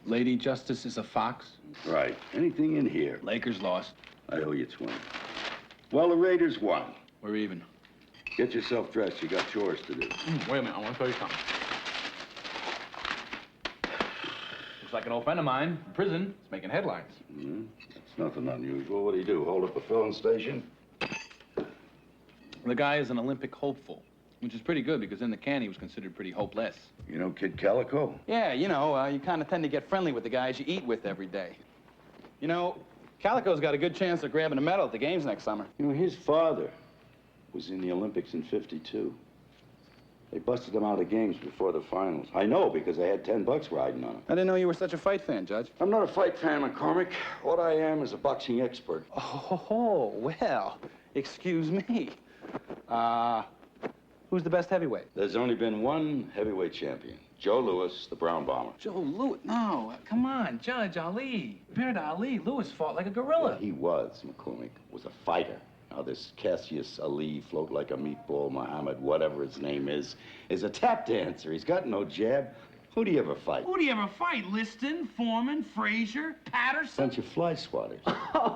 Lady Justice is a fox.
Right. Anything in here?
Lakers lost.
I owe you 20. Well, the Raiders won.
We're even.
Get yourself dressed. You got chores to do.
Wait a minute, I want to tell you something. Looks like an old friend of mine in prison is making headlines.
Mm-hmm. That's nothing unusual. What do you do? Hold up a filling station?
The guy is an Olympic hopeful, which is pretty good because in the can he was considered pretty hopeless.
You know Kid Calico?
Yeah, you know, you kind of tend to get friendly with the guys you eat with every day. You know, Calico's got a good chance of grabbing a medal at the games next summer.
You know, his father was in the Olympics in '52. They busted him out of games before the finals. I know because I had $10 riding on him.
I didn't know you were such a fight fan, Judge.
I'm not a fight fan, McCormick. What I am is a boxing expert.
Oh, well, excuse me. Who's the best heavyweight?
There's only been one heavyweight champion, Joe Louis, the Brown Bomber.
Joe Louis? No, come on, Judge Ali. Compared to Ali, Louis fought like a gorilla.
He was, McCormick, was a fighter. Now, this Cassius Ali, float like a meatball, Muhammad, whatever his name is a tap dancer. He's got no jab. Who do you ever fight?
Who do you ever fight? Liston, Foreman, Frazier, Patterson?
Bunch of fly swatters.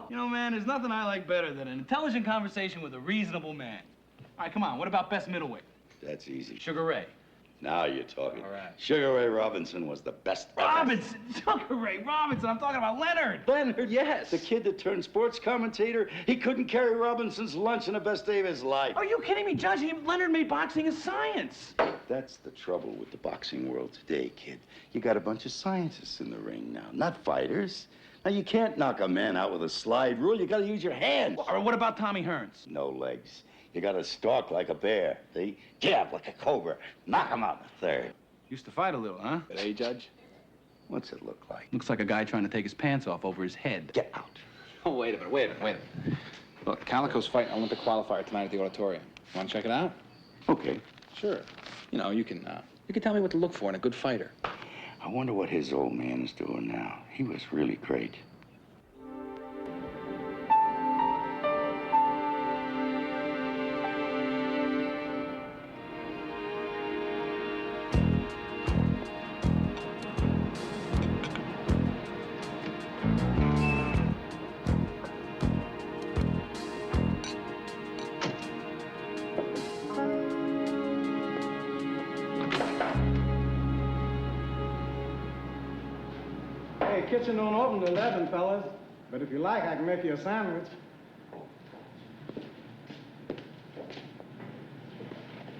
You know, man, there's nothing I like better than an intelligent conversation with a reasonable man. All right, come on, what about best middleweight?
That's easy.
Sugar Ray.
Now you're talking.
All right.
Sugar Ray Robinson was the best ever.
Robinson! Sugar Ray Robinson! I'm talking about Leonard!
Leonard, yes. The kid that turned sports commentator. He couldn't carry Robinson's lunch on the best day of his life.
Are you kidding me, Judge? Leonard made boxing a science.
That's the trouble with the boxing world today, kid. You got a bunch of scientists in the ring now, not fighters. Now, you can't knock a man out with a slide rule. You gotta use your hands.
Or what about Tommy Hearns?
No legs. You gotta stalk like a bear, see? Jab like a cobra. Knock him out in the third.
Used to fight a little, huh?
Hey, Judge? What's it look like?
Looks like a guy trying to take his pants off over his head.
Get out.
Oh, wait a minute. Look, Calico's fighting. I want the qualifier tonight at the auditorium. Want to check it out?
Okay.
Sure. You know, you can tell me what to look for in a good fighter.
I wonder what his old man is doing now. He was really great.
Hey, kitchen don't open till 11, fellas. But if you like, I can make you a sandwich.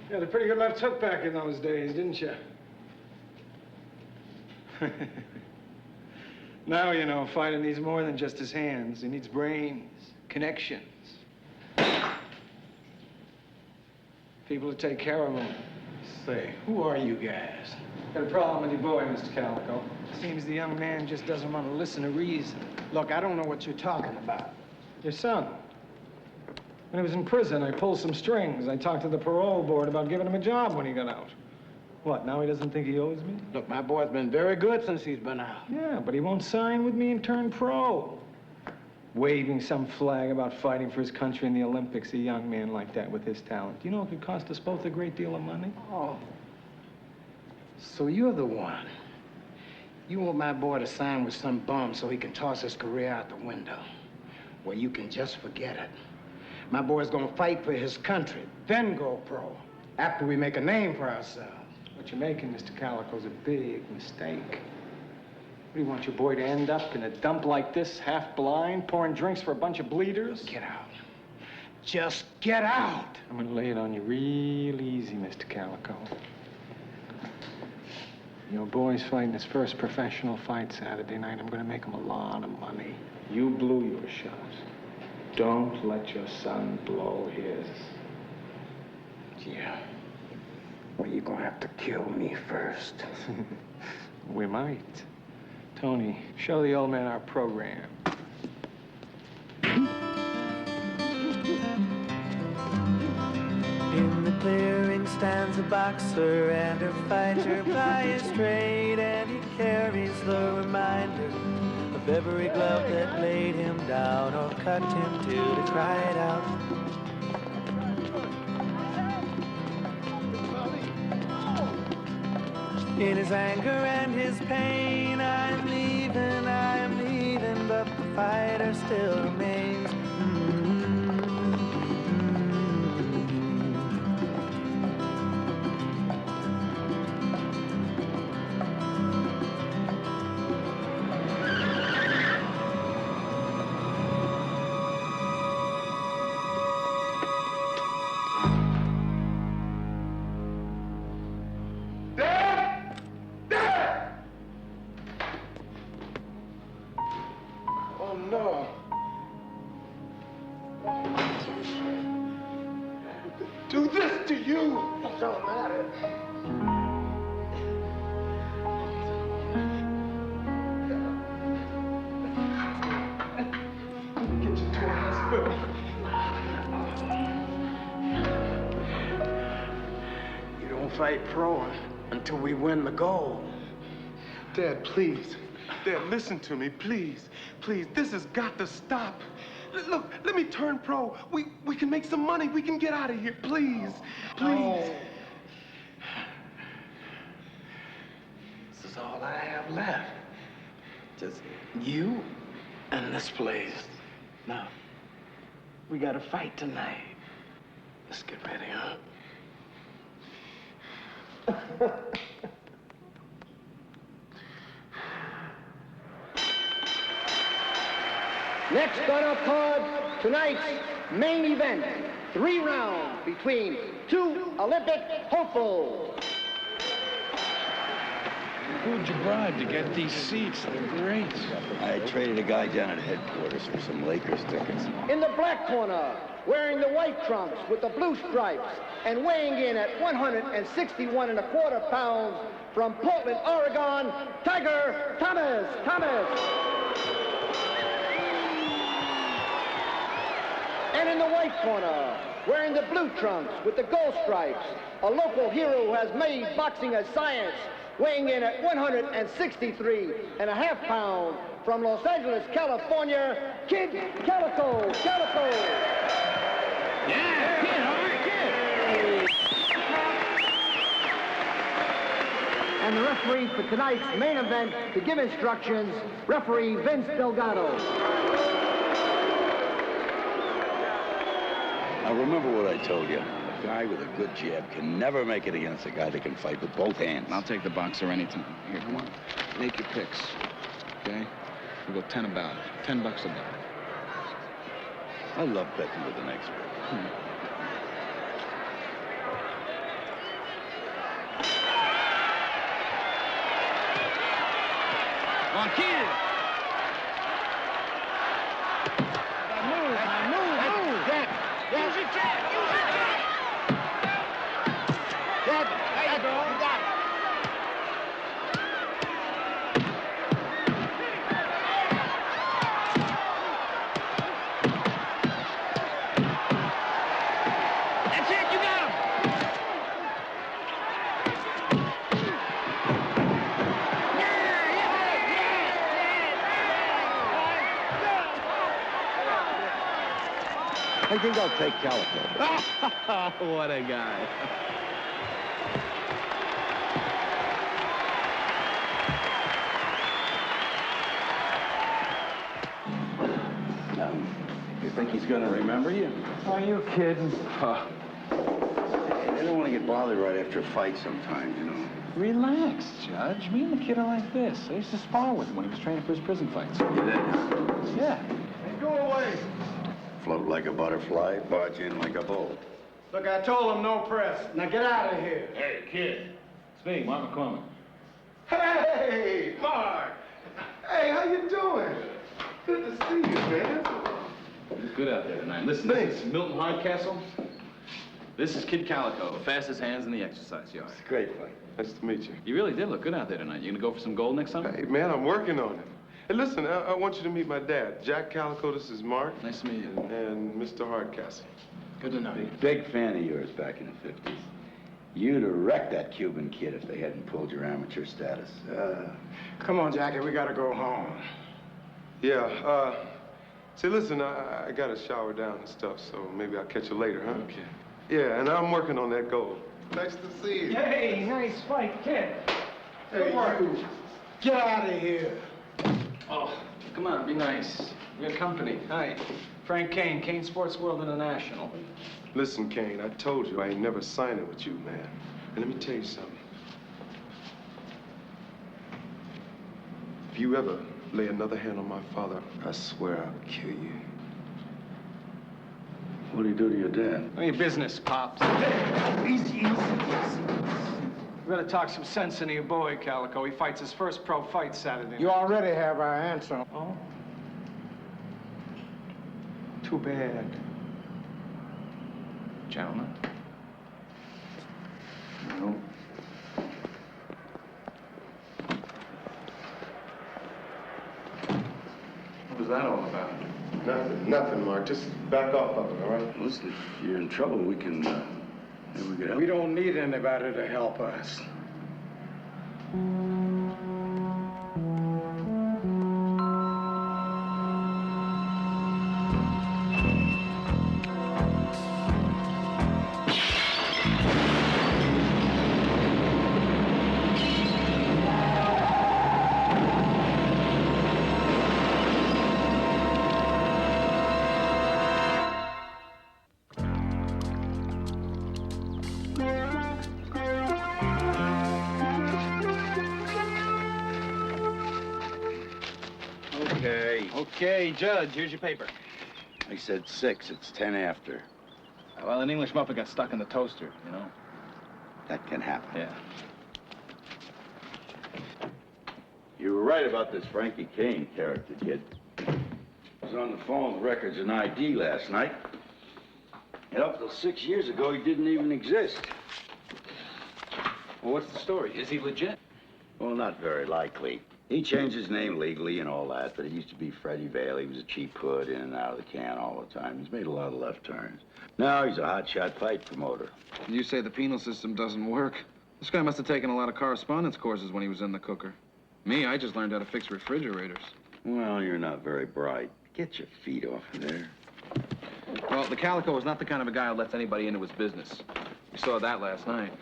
You had a pretty good left hook back in those days, didn't you? Now, you know, fighting needs more than just his hands. He needs brains, connections. People to take care of him. Say, who are you guys? Got a problem with your boy, Mr. Calico. Seems the young man just doesn't want to listen to reason. Look, I don't know what you're talking about. Your son. When he was in prison, I pulled some strings. I talked to the parole board about giving him a job when he got out. What, now he doesn't think he owes me?
Look, my boy's been very good since he's been out.
Yeah, but he won't sign with me and turn pro. Waving some flag about fighting for his country in the Olympics, a young man like that with his talent. You know it could cost us both a great deal of money?
Oh. So you're the one. You want my boy to sign with some bum so he can toss his career out the window. Well, you can just forget it. My boy's gonna fight for his country, then go pro, after we make a name for ourselves.
What you're making, Mr. Calico's a big mistake. What, do you want your boy to end up in a dump like this, half blind, pouring drinks for a bunch of bleeders?
Get out. Just get out!
I'm gonna lay it on you real easy, Mr. Calico. Your boy's fighting his first professional fight Saturday night. I'm gonna make him a lot of money. You blew your shot. Don't let your son blow his.
Yeah. Well, you're gonna have to kill me first.
We might. Tony, show the old man our program.
In the clearing stands a boxer and a fighter by his trade, and he carries the reminder of every glove that laid him down or cut him to cry it out. In his anger and his pain, I am leaving, but the fighter still remains.
Oh, no. Do this to you.
the matter? Get you to a hospital. You don't fight pro until we win the gold.
Dad, please. Dad, listen to me, please. Please, this has got to stop. Look, let me turn pro. We can make some money. We can get out of here, please. Please.
No. This is all I have left. Just you and this place. Now, we got to fight tonight. Let's get ready, huh?
Next on our card, tonight's main event, 3 rounds between 2 Olympic hopefuls.
Who'd you bribe to get these seats? They're great.
I traded a guy down at headquarters for some Lakers tickets.
In the black corner, wearing the white trunks with the blue stripes and weighing in at 161¼ pounds from Portland, Oregon, Tiger Thomas. And in the white corner, wearing the blue trunks with the gold stripes, a local hero who has made boxing a science, weighing in at 163½ pounds from Los Angeles, California, Kid Calico.
Yeah, Kid, all right, Kid.
And the referee for tonight's main event to give instructions, referee Vince Delgado.
Now remember what I told you. A guy with a good jab can never make it against a guy that can fight with both hands.
I'll take the boxer anytime. Here, come on. Make your picks, okay? We'll go 10 about it. $10 a bet.
I love betting with an expert.
Come on, Kid!
Move. Use your jab. There you go. You got it.
That's it, you got him!
I think I'll take Calico.
What a guy.
You think he's gonna remember you?
Are you kidding?
They don't want to get bothered right after a fight sometimes, you know.
Relax, Judge. Me and the kid are like this. I used to spar with him when he was training for his prison fights.
You did?
Yeah.
Hey, go away.
Float like a butterfly, barge in like a bull.
Look, I told him no press. Now get out of here.
Hey, kid. It's me, Mark McCormick.
Hey, Mark. Hey, how you doing? Good to see you, man.
It's good out there tonight. Listen, this is Milton Hardcastle. This is Kid Calico, fastest hands in the exercise yard.
It's a great fight. Nice to meet you.
You really did look good out there tonight. You gonna go for some gold next time?
Hey, man, I'm working on it. Hey, listen, I want you to meet my dad, Jack Calico. This is Mark.
Nice to meet you.
And Mr. Hardcastle.
Good to know you.
Big fan of yours back in the 50s. You'd have wrecked that Cuban kid if they hadn't pulled your amateur status.
Come on, Jackie, we gotta go home.
Yeah, see, listen, I gotta shower down and stuff, so maybe I'll catch you later, huh?
Okay.
Yeah, and I'm working on that goal. Nice to see you.
Hey, nice fight, kid.
Hey, you.
Get out of here.
Oh, come on, be nice. We got company. Hi. Frank Kane, Kane Sports World International.
Listen, Kane, I told you I ain't never signing with you, man. And let me tell you something. If you ever lay another hand on my father, I swear I'll kill you.
What do you do to your dad?
Any business, Pops? Easy. We gotta talk some sense into your boy, Calico. He fights his first pro fight Saturday. You already have our answer. Oh? Too bad.
Gentlemen.
No.
What was that all about?
Nothing, Mark. Just back off of it, all right?
Listen, if you're in trouble, we can, maybe we can help.
We don't need anybody to help us.
Okay, Judge, here's your paper.
I said 6. It's 10 after.
Well, an English muffin got stuck in the toaster, you know?
That can happen.
Yeah.
You were right about this Frankie Kane character, kid. I was on the phone with records and ID last night. And up till 6 years ago, he didn't even exist.
Well, what's the story? Is he legit?
Well, not very likely. He changed his name legally and all that, but he used to be Freddie Vale. He was a cheap hood, in and out of the can all the time. He's made a lot of left turns. Now he's a hotshot fight promoter.
You say the penal system doesn't work? This guy must have taken a lot of correspondence courses when he was in the cooker. Me, I just learned how to fix refrigerators.
Well, you're not very bright. Get your feet off of there.
Well, the Calico was not the kind of a guy who lets anybody into his business. We saw that last night.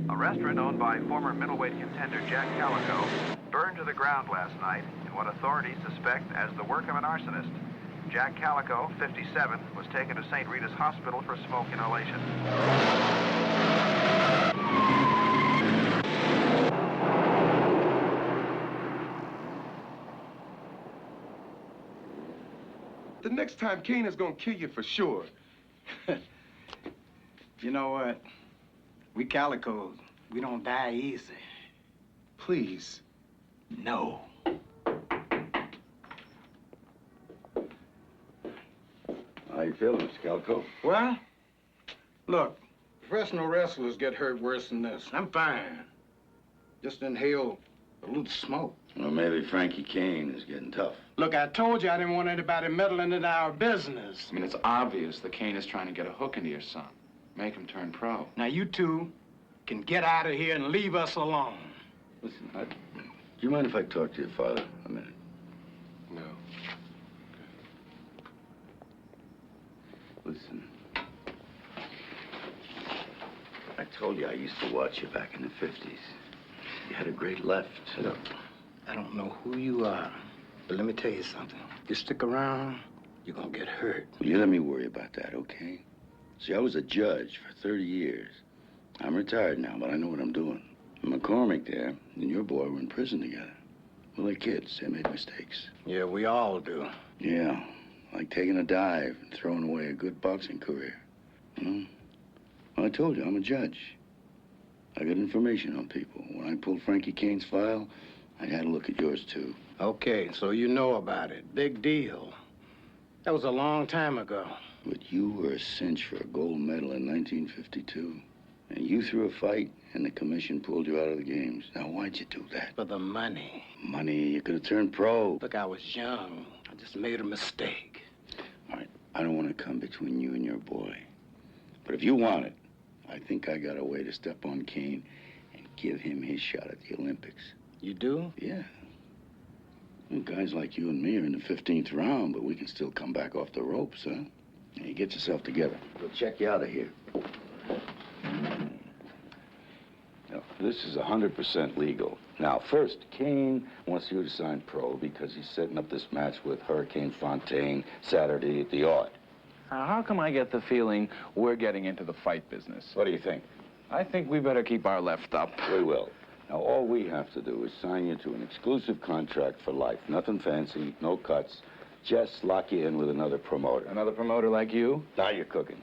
A restaurant owned by former middleweight contender Jack Calico burned to the ground last night in what authorities suspect as the work of an arsonist. Jack Calico, 57, was taken to St. Rita's Hospital for smoke inhalation.
The next time, Kane is gonna kill you for sure.
You know what? We Calicos, we don't die easy.
Please.
No.
How you feeling, Mr. Calico?
Well, look, professional wrestlers get hurt worse than this. I'm fine. Just inhale a little smoke.
Well, maybe Frankie Kane is getting tough.
Look, I told you I didn't want anybody meddling into our business.
I mean, it's obvious that Kane is trying to get a hook into your son. Make him turn pro.
Now, you two can get out of here and leave us alone.
Listen, do you mind if I talk to your father a minute?
No.
Listen. I told you I used to watch you back in the 50s. You had a great left.
Look, I don't know who you are, but let me tell you something. You stick around, you're gonna get hurt.
Will you let me worry about that, okay? See, I was a judge for 30 years. I'm retired now, but I know what I'm doing. McCormick there and your boy were in prison together. Well, they're kids. They made mistakes.
Yeah, we all do.
Yeah, like taking a dive and throwing away a good boxing career. You know? Well, I told you, I'm a judge. I got information on people. When I pulled Frankie Kane's file, I had a look at yours, too.
Okay, so you know about it. Big deal. That was a long time ago.
But you were a cinch for a gold medal in 1952. And you threw a fight, and the commission pulled you out of the games. Now, why'd you do that?
For the money.
Money? You could have turned pro.
Look, I was young. I just made a mistake.
All right, I don't want to come between you and your boy. But if you want it, I think I got a way to step on Kane and give him his shot at the Olympics.
You do?
Yeah. Well, guys like you and me are in the 15th round, but we can still come back off the ropes, huh? Now, you get yourself together. We'll check you out of here. Now, this is 100% legal. Now, first, Kane wants you to sign pro because he's setting up this match with Hurricane Fontaine Saturday at the Art.
How come I get the feeling we're getting into the fight business?
What do you think?
I think we better keep our left up.
We will. Now, all we have to do is sign you to an exclusive contract for life. Nothing fancy, no cuts. Just lock you in with another promoter.
Another promoter like you?
Now you're cooking.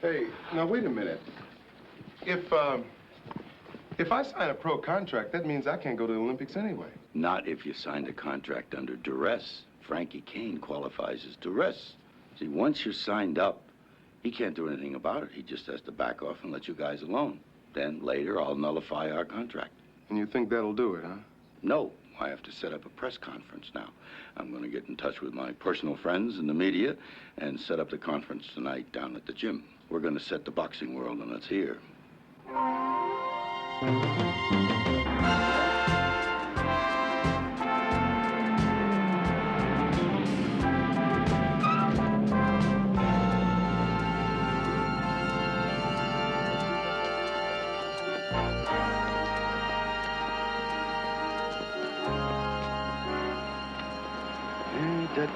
Hey, now wait a minute. If I sign a pro contract, that means I can't go to the Olympics anyway.
Not if you signed a contract under duress. Frankie Kane qualifies as duress. See, once you're signed up, He can't do anything about it. He just has to back off and let you guys alone. Then later, I'll nullify our contract.
And you think that'll do it, huh?
No. I have to set up a press conference now. I'm going to get in touch with my personal friends in the media and set up the conference tonight down at the gym. We're going to set the boxing world on its ear.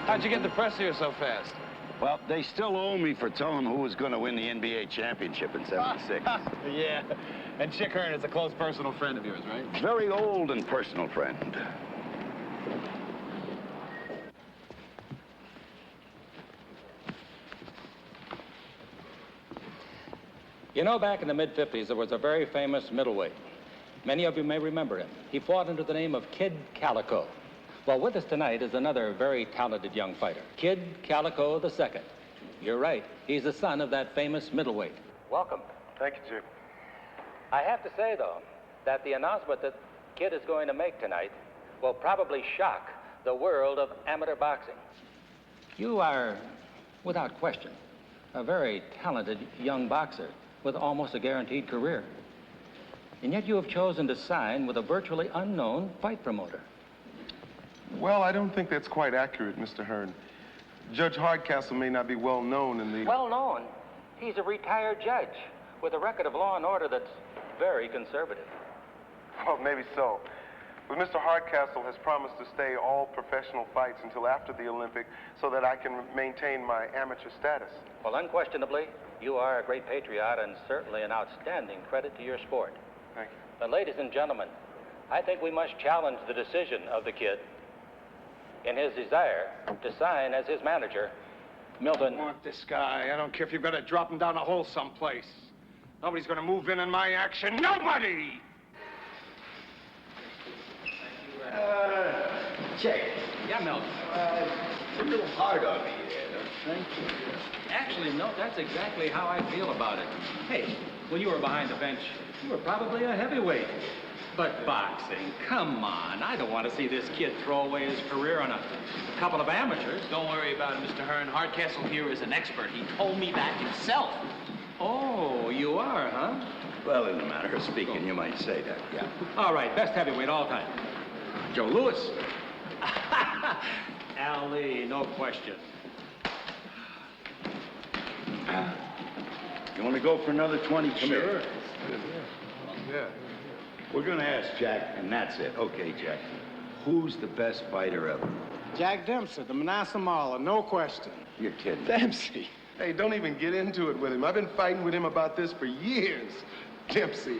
How'd you get the press here so fast?
Well, they still owe me for telling them who was going to win the NBA championship in '76.
Yeah, and Chick Hearn is a close personal friend of yours, right?
Very old and personal friend.
You know, back in the mid-50s, there was a very famous middleweight. Many of you may remember him. He fought under the name of Kid Calico. Well, with us tonight is another very talented young fighter, Kid Calico II. You're right. He's the son of that famous middleweight. Welcome.
Thank you, Chick.
I have to say, though, that the announcement that Kid is going to make tonight will probably shock the world of amateur boxing. You are, without question, a very talented young boxer with almost a guaranteed career. And yet you have chosen to sign with a virtually unknown fight promoter.
Well, I don't think that's quite accurate, Mr. Hearn. Judge Hardcastle may not be well known in the...
Well known? He's a retired judge with a record of law and order that's very conservative.
Well, maybe so. But Mr. Hardcastle has promised to stay all professional fights until after the Olympic so that I can maintain my amateur status.
Well, unquestionably, you are a great patriot and certainly an outstanding credit to your sport.
Thank you.
But ladies and gentlemen, I think we must challenge the decision of the Kid in his desire to sign as his manager, Milton.
I want this guy. I don't care if you've got to drop him down a hole someplace. Nobody's going to move in on my action. Nobody!
Check.
Yeah, Milton.
It's a little hard on me here. Thank you.
Actually, Milt, that's exactly how I feel about it. Hey, when you were behind the bench, you were probably a heavyweight. But boxing, come on. I don't want to see this kid throw away his career on a couple of amateurs.
Don't worry about it, Mr. Hearn. Hardcastle here is an expert. He told me that himself.
Oh, you are, huh?
Well, in a manner of speaking, you might say that, yeah.
All right, best heavyweight all time. Joe Louis. Ali, no question.
You want to go for another 20? Come here.
Yeah.
We're going to ask Jack, and that's it. Okay, Jack. Who's the best fighter ever?
Jack Dempsey, the Manasseh Mauler, no question.
You're kidding.
Dempsey. Hey, don't even get into it with him. I've been fighting with him about this for years. Dempsey.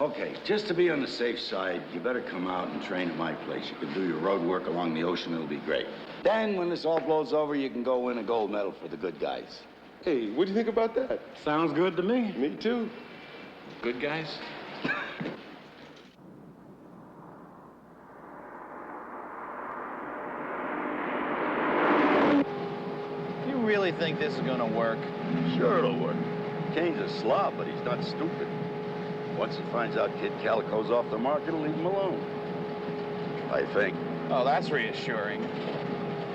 Okay, just to be on the safe side, you better come out and train at my place. You can do your road work along the ocean. It'll be great. Then, when this all blows over, you can go win a gold medal for the good guys.
Hey, what do you think about that?
Sounds good to me.
Me too.
Good guys?
You really think this is gonna work?
Sure it'll work. Kane's a slob, but he's not stupid. Once he finds out Kid Calico's off the market, he'll leave him alone. I think.
Oh, that's reassuring.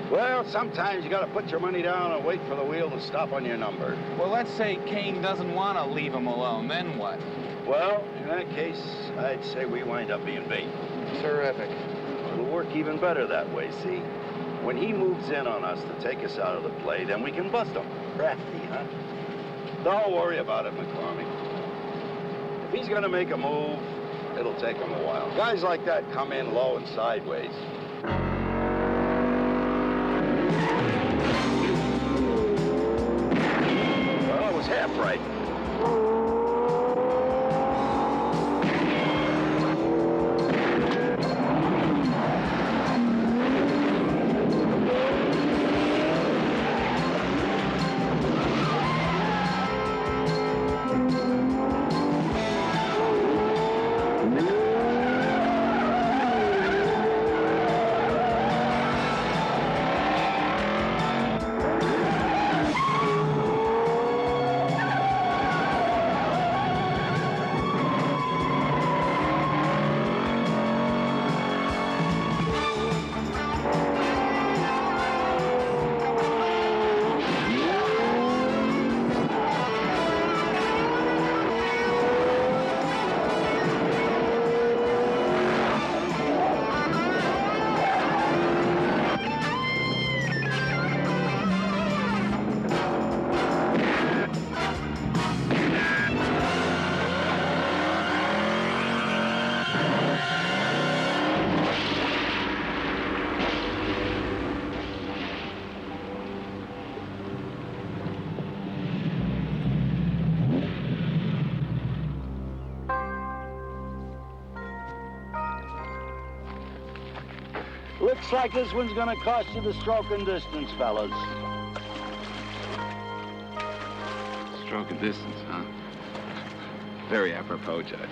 Well, sometimes you gotta put your money down and wait for the wheel to stop on your number.
Well, let's say Kane doesn't want to leave him alone, then what?
Well, in that case, I'd say we wind up being bait.
Terrific.
It'll work even better that way, see? When he moves in on us to take us out of the play, then we can bust him. Crafty, huh? Don't worry about it, McCormick. If he's gonna make a move, it'll take him a while. Guys like that come in low and sideways. Well, I was half right. Looks like this one's gonna cost you the stroke and distance, fellas.
Stroke and distance, huh? Very apropos, Judge.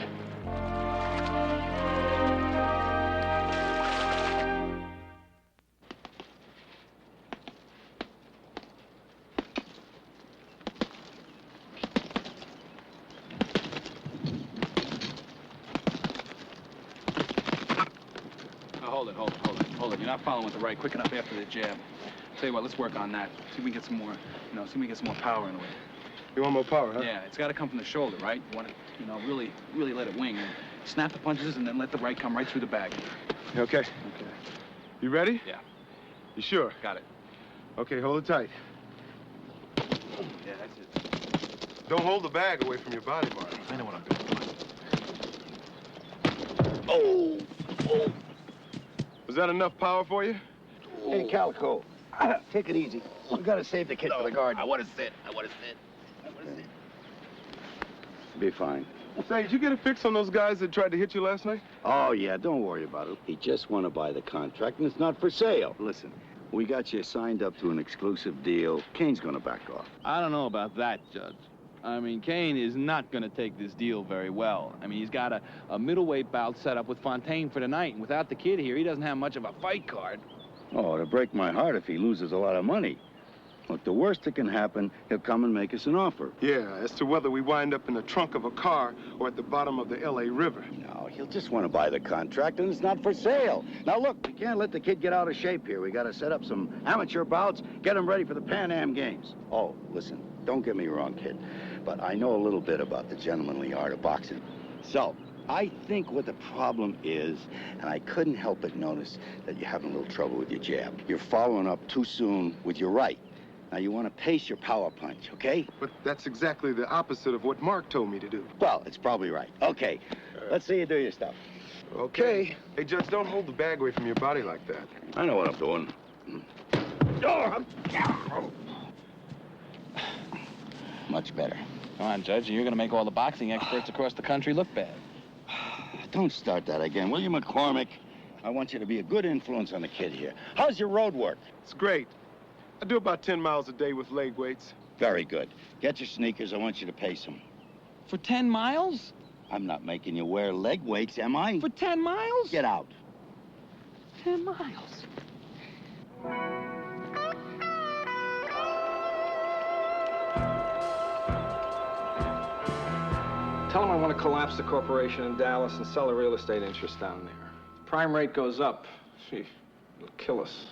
Hold it. You're not following with the right quick enough after the jab. Tell you what, let's work on that. See if we can get some more, see if we can get some more power into it.
You want more power, huh?
Yeah, it's got to come from the shoulder, right? You want to, really let it wing. And snap the punches and then let the right come right through the bag.
Okay. You ready?
Yeah.
You sure?
Got it.
Okay, hold it tight.
Yeah, that's it.
Don't hold the bag away from your body, Mark.
I know what I'm doing.
Oh! Was that enough power for you?
Hey, Calico, take it easy. We gotta save the kid for the garden.
I want to sit.
Be fine.
Say, did you get a fix on those guys that tried to hit you last night?
Oh, yeah, don't worry about it. He just want to buy the contract, and it's not for sale. Listen, we got you signed up to an exclusive deal. Kane's gonna back off.
I don't know about that, Judge. I mean, Kane is not going to take this deal very well. I mean, he's got a middleweight bout set up with Fontaine for tonight, and without the kid here, he doesn't have much of a fight card.
Oh, it'll break my heart if he loses a lot of money. Look, the worst that can happen, he'll come and make us an offer.
Yeah, as to whether we wind up in the trunk of a car or at the bottom of the L.A. River.
No, he'll just want to buy the contract, and it's not for sale. Now, look, we can't let the kid get out of shape here. We got to set up some amateur bouts, get him ready for the Pan Am Games. Oh, listen, don't get me wrong, kid, but I know a little bit about the gentlemanly art of boxing. So, I think what the problem is, and I couldn't help but notice that you're having a little trouble with your jab. You're following up too soon with your right. Now, you want to pace your power punch, okay?
But that's exactly the opposite of what Mark told me to do.
Well, it's probably right. Okay, let's see you do your stuff.
Okay. Hey, Judge, don't hold the bag away from your body like that.
I know what I'm doing. Much better.
Come on, Judge. You're going to make all the boxing experts across the country look bad.
Don't start that again, will you, McCormick? I want you to be a good influence on the kid here. How's your road work?
It's great. I do about 10 miles a day with leg weights.
Very good. Get your sneakers. I want you to pace them.
For 10 miles?
I'm not making you wear leg weights, am I?
For 10 miles?
Get out.
10 miles.
Tell him I want to collapse the corporation in Dallas and sell a real estate interest down there. Prime rate goes up. Gee, it'll kill us.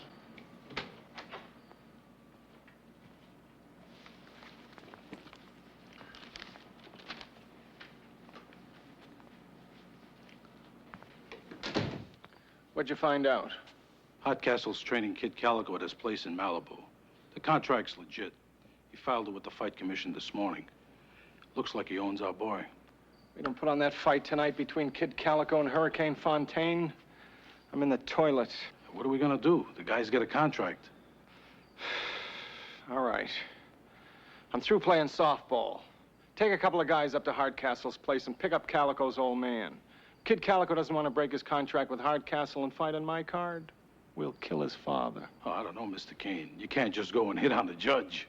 What'd you find out?
Hardcastle's training Kid Calico at his place in Malibu. The contract's legit. He filed it with the Fight Commission this morning. Looks like he owns our boy.
We don't put on that fight tonight between Kid Calico and Hurricane Fontaine. I'm in the toilet.
What are we gonna do? The guy's got a contract.
All right. I'm through playing softball. Take a couple of guys up to Hardcastle's place and pick up Calico's old man. Kid Calico doesn't want to break his contract with Hardcastle and fight on my card. We'll kill his father.
Oh, I don't know, Mr. Kane. You can't just go and hit on the judge.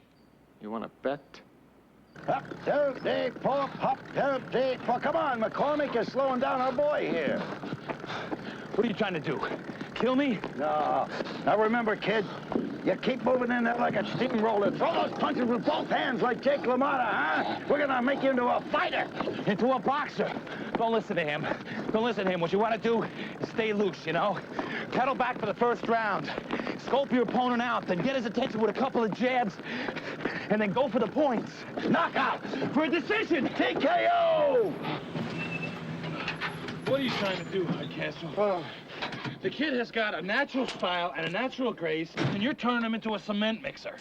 You want to bet?
Up, 2, 3, 4, up, 2, 3, 4. Come on, McCormick, you're slowing down our boy here.
What are you trying to do? Kill me?
No. Now remember, kid, you keep moving in there like a steamroller. Throw those punches with both hands like Jake LaMotta, huh? We're gonna make you into a fighter.
Into a boxer. Don't listen to him. Don't listen to him. What you want to do is stay loose, you know? Pedal back for the first round. Scope your opponent out, then get his attention with a couple of jabs, and then go for the points. Knockout for a decision. TKO! What are you trying to do, Hardcastle? The kid has got a natural style and a natural grace, and you're turning him into a cement mixer.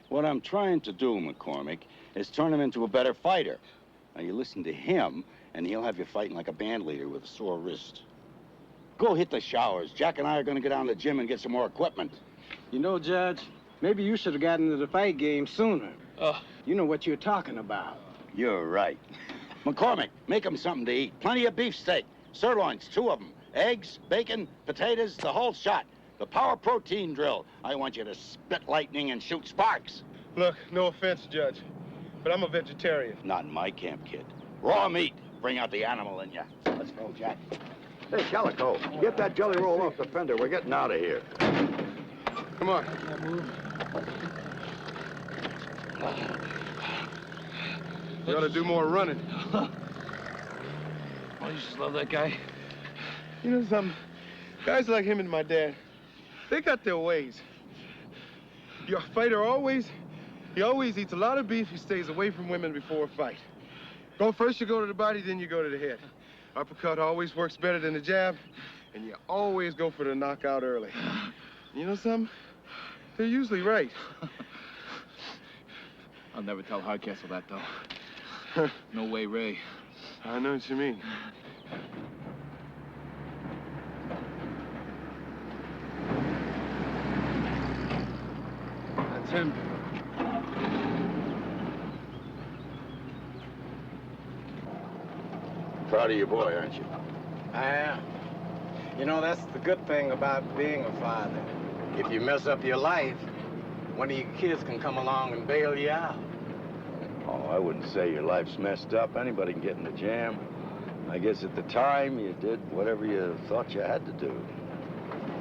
What I'm trying to do, McCormick, is turn him into a better fighter. Now, you listen to him, and he'll have you fighting like a band leader with a sore wrist. Go hit the showers. Jack and I are going to go down to the gym and get some more equipment.
You know, Judge, maybe you should have gotten into the fight game sooner. You know what you're talking about.
You're right. McCormick, make him something to eat. Plenty of beefsteak. Sirloins, 2 of them. Eggs, bacon, potatoes, the whole shot. The power protein drill. I want you to spit lightning and shoot sparks.
Look, no offense, Judge, but I'm a vegetarian.
Not in my camp, kid. Raw meat. Bring out the animal in you. Let's go, Jack.
Hey, Calico, get that jelly roll off the fender. We're getting out of here.
Come on. You ought to do more running.
Oh, you just love that guy.
You know something? Guys like him and my dad, they got their ways. Your fighter he always eats a lot of beef. He stays away from women before a fight. First you go to the body, then you go to the head. Uppercut always works better than the jab, and you always go for the knockout early. You know something? They're usually right.
I'll never tell Hardcastle that, though. No way, Ray.
I know what you mean.
That's him.
Proud of your boy, aren't you?
I am. You know, that's the good thing about being a father. If you mess up your life, one of your kids can come along and bail you out.
Oh, I wouldn't say your life's messed up. Anybody can get in a jam. I guess at the time you did whatever you thought you had to do.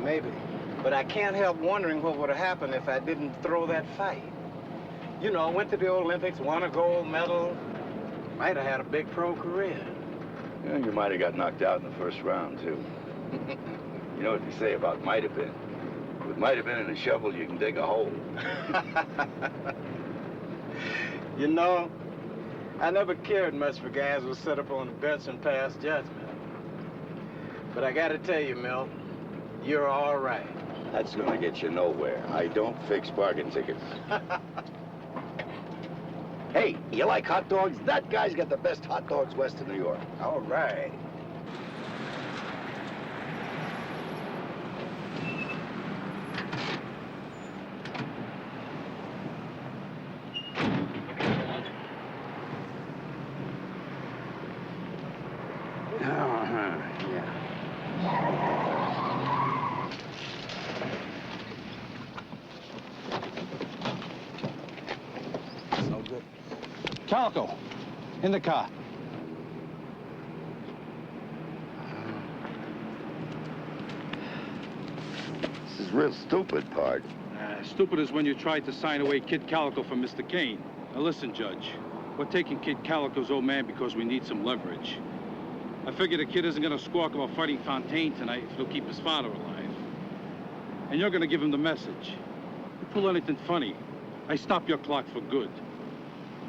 Maybe. But I can't help wondering what would have happened if I didn't throw that fight. You know, went to the Olympics, won a gold medal. Might have had a big pro career.
Yeah, you might have got knocked out in the first round, too. You know what they say about might have been? With might have been in a shovel, you can dig a hole.
You know, I never cared much for guys who sit up on the bench and pass judgment. But I gotta tell you, Milt, you're all right.
That's gonna get you nowhere. I don't fix bargain tickets. Hey, you like hot dogs? That guy's got the best hot dogs west of New York.
All right.
Calico, in the car.
This is real stupid, Pard.
Stupid is when you tried to sign away Kid Calico from Mr. Kane. Now listen, Judge. We're taking Kid Calico's old man because we need some leverage. I figure the kid isn't gonna squawk about fighting Fontaine tonight if he'll keep his father alive. And you're gonna give him the message. You pull anything funny, I stop your clock for good.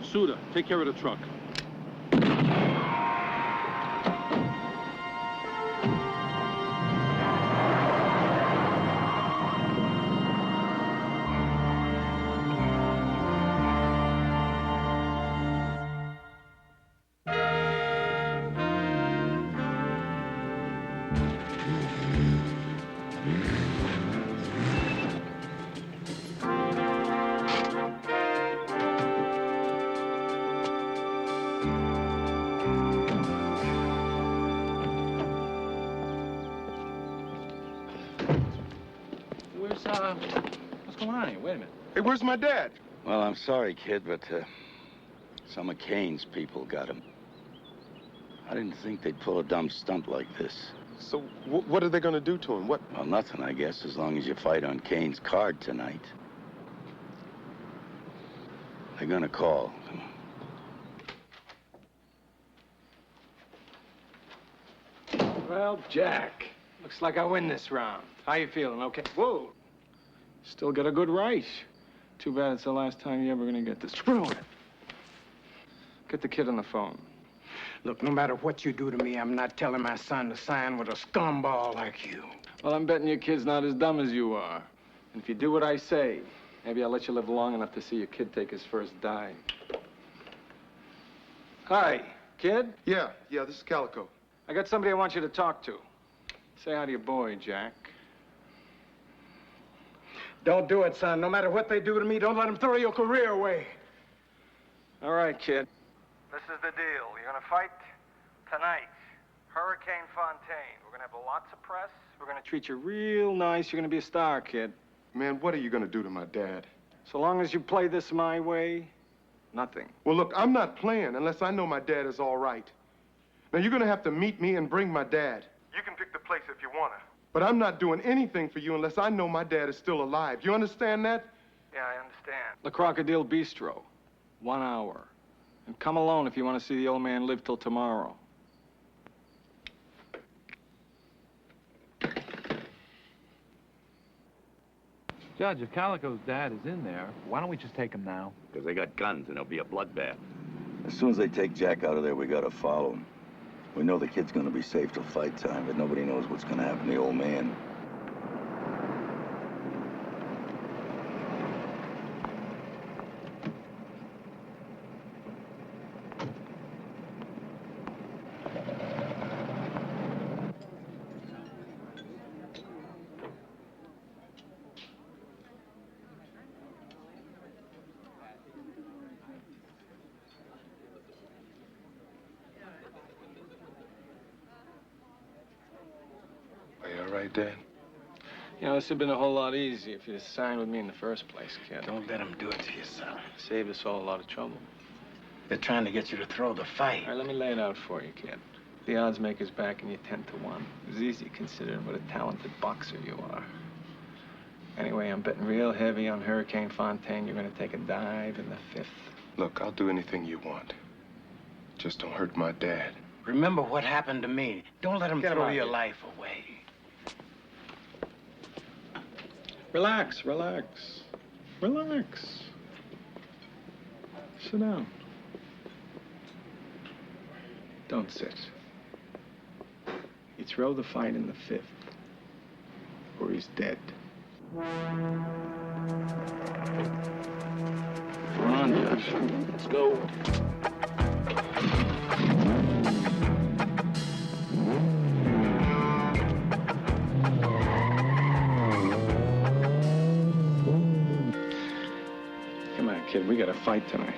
Suda, take care of the truck.
What's going on here? Wait a minute.
Hey, where's my dad?
Well, I'm sorry, kid, but some of Kane's people got him. I didn't think they'd pull a dumb stunt like this.
So what are they gonna do to him? What?
Well, nothing, I guess, as long as you fight on Kane's card tonight. They're gonna call. Come on.
Well, Jack, looks like I win this round. How you feeling, okay? Whoa. Still got a good right. Too bad it's the last time you're ever gonna get this. Screw it. Get the kid on the phone.
Look, no matter what you do to me, I'm not telling my son to sign with a scumball like you.
Well, I'm betting your kid's not as dumb as you are. And if you do what I say, maybe I'll let you live long enough to see your kid take his first dive. Hi, kid?
Yeah, this is Calico.
I got somebody I want you to talk to. Say hi to your boy, Jack.
Don't do it, son. No matter what they do to me, don't let them throw your career away.
All right, kid.
This is the deal. You're gonna fight tonight.
Hurricane Fontaine. We're gonna have lots of press. We're gonna treat you real nice. You're gonna be a star, kid.
Man, what are you gonna do to my dad?
So long as you play this my way, nothing.
Well, look, I'm not playing unless I know my dad is all right. Now, you're gonna have to meet me and bring my dad. You can pick the place if you wanna. But I'm not doing anything for you unless I know my dad is still alive. You understand that?
Yeah, I understand. The Crocodile Bistro. 1 hour. And come alone if you want to see the old man live till tomorrow.
Judge, if Calico's dad is in there, why don't we just take him now?
Because they got guns and it'll be a bloodbath. As soon as they take Jack out of there, we gotta follow him. We know the kid's gonna be safe till fight time, but nobody knows what's gonna happen to the old man.
Are you all right, Dad?
You know, this would have been a whole lot easier if you'd have signed with me in the first place, kid.
Don't let them do it to you, son.
Saved us all a lot of trouble.
They're trying to get you to throw the fight.
All right, let me lay it out for you, kid. The odds maker's back and you're 10 to 1. It's easy considering what a talented boxer you are. Anyway, I'm betting real heavy on Hurricane Fontaine. You're gonna take a dive in the 5th.
Look, I'll do anything you want. Just don't hurt my dad.
Remember what happened to me. Don't let them
Get him
throw
out
your
here.
life away.
Relax, relax. Relax. Sit down. Don't sit. You throw the fight in the 5th, or he's dead. Come on, Josh. Let's go. Come on, kid. We got a fight tonight.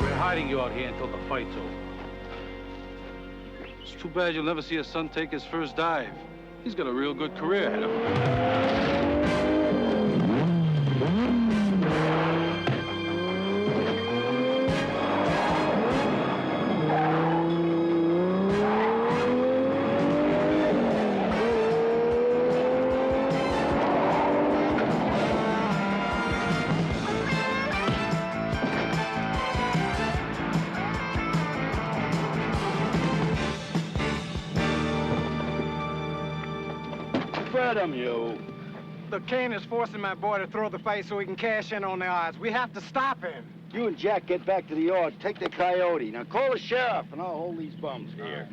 We're hiding you out here until the fight's over. It's too bad you'll never see your son take his first dive. He's got a real good career ahead of him.
You. Look, Kane is forcing my boy to throw the fight so he can cash in on the odds. We have to stop him.
You and Jack get back to the yard. Take the coyote. Now call the sheriff, and I'll hold these bums here.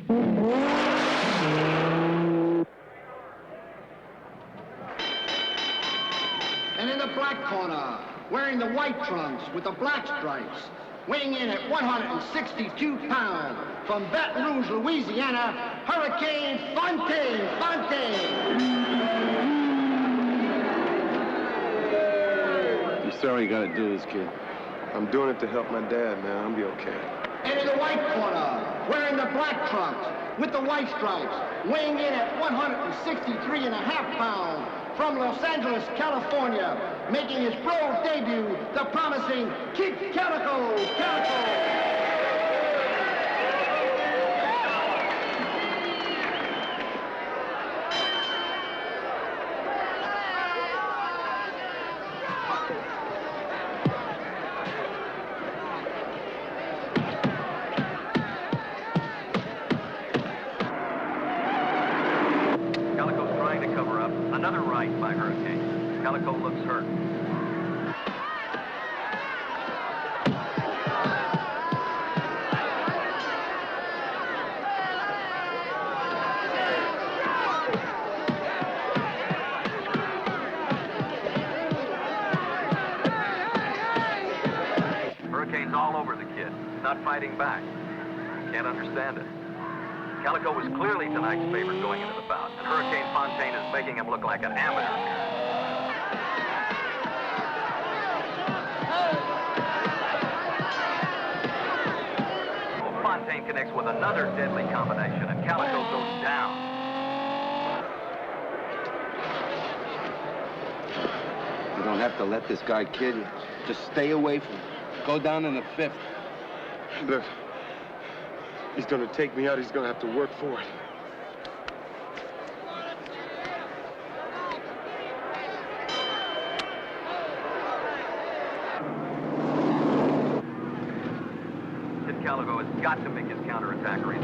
And in the black corner, wearing the white trunks with the black stripes, weighing in at 162 pounds, from Baton Rouge, Louisiana, Hurricane Fontaine.
You said all you gotta do is, kid. I'm doing it to help my dad, man. I'll be okay.
And in the white corner, wearing the black trunks with the white stripes, weighing in at 163.5 pounds, from Los Angeles, California, making his pro debut, the promising Kid Calico.
Calico's trying to cover up another right by Hurricane. Calico looks hurt.
all over the kid. He's not fighting back. Can't understand it. Calico was clearly tonight's favorite going into the bout, and Hurricane Fontaine is making him look like an amateur here. Fontaine connects with another deadly combination, and Calico goes down.
You don't have to let this guy kill you. Just stay away from him. Go down in the fifth.
Look, he's gonna take me out. He's gonna have to work for it.
Kid Calico has got to make his counterattack real.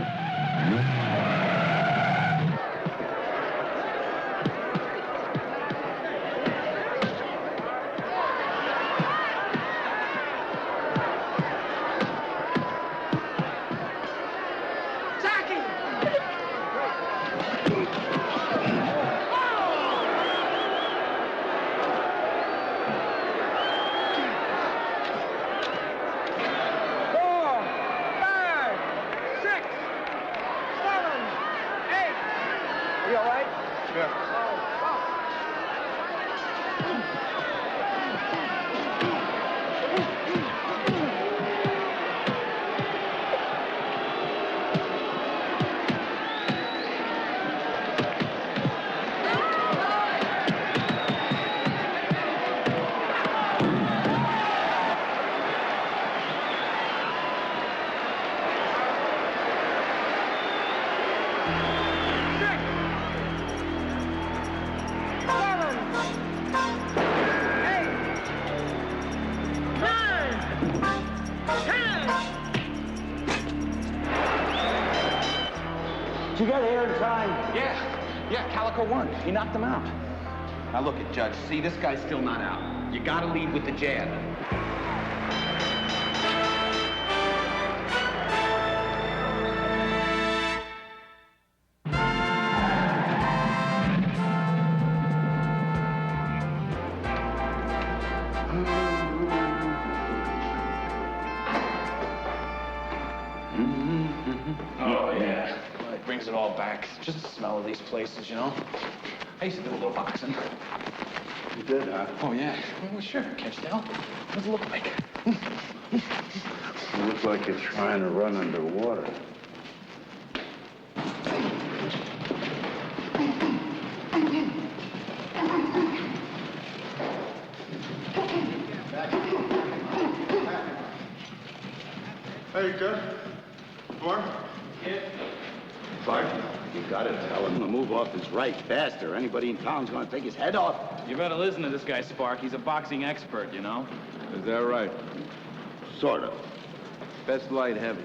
Did you get here in time? Yeah, Calico won. He knocked him out.
Now look at Judge. See, this guy's still not out. You gotta lead with the jab.
Oh, yeah. Well, it brings it all back. Just the smell of these places, you know? I used to do a little boxing.
You did, huh?
Oh, yeah. Well, sure, catch Dell. What does it look like?
You look like you're trying to run underwater.
Hey, Judge. Mark?
Clark, you gotta tell him to move off his right faster. Anybody in town's gonna take his head off.
You better listen to this guy, Spark. He's a boxing expert, you know?
Is that right?
Sort of.
Best light heavy.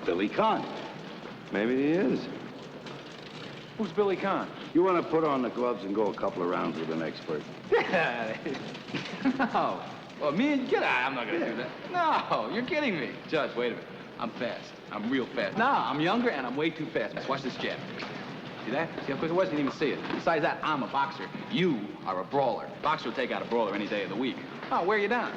Billy Kahn.
Maybe he is.
Who's Billy Kahn?
You wanna put on the gloves and go a couple of rounds with an expert?
No. Well, me and get out. I'm not gonna do that. No, you're kidding me. Judge, wait a minute. I'm fast. I'm real fast. No, I'm younger and I'm way too fast. Just watch this jab. See that? See how quick it was? You didn't even see it. Besides that, I'm a boxer. You are a brawler. Boxer will take out a brawler any day of the week. Oh, wear you down.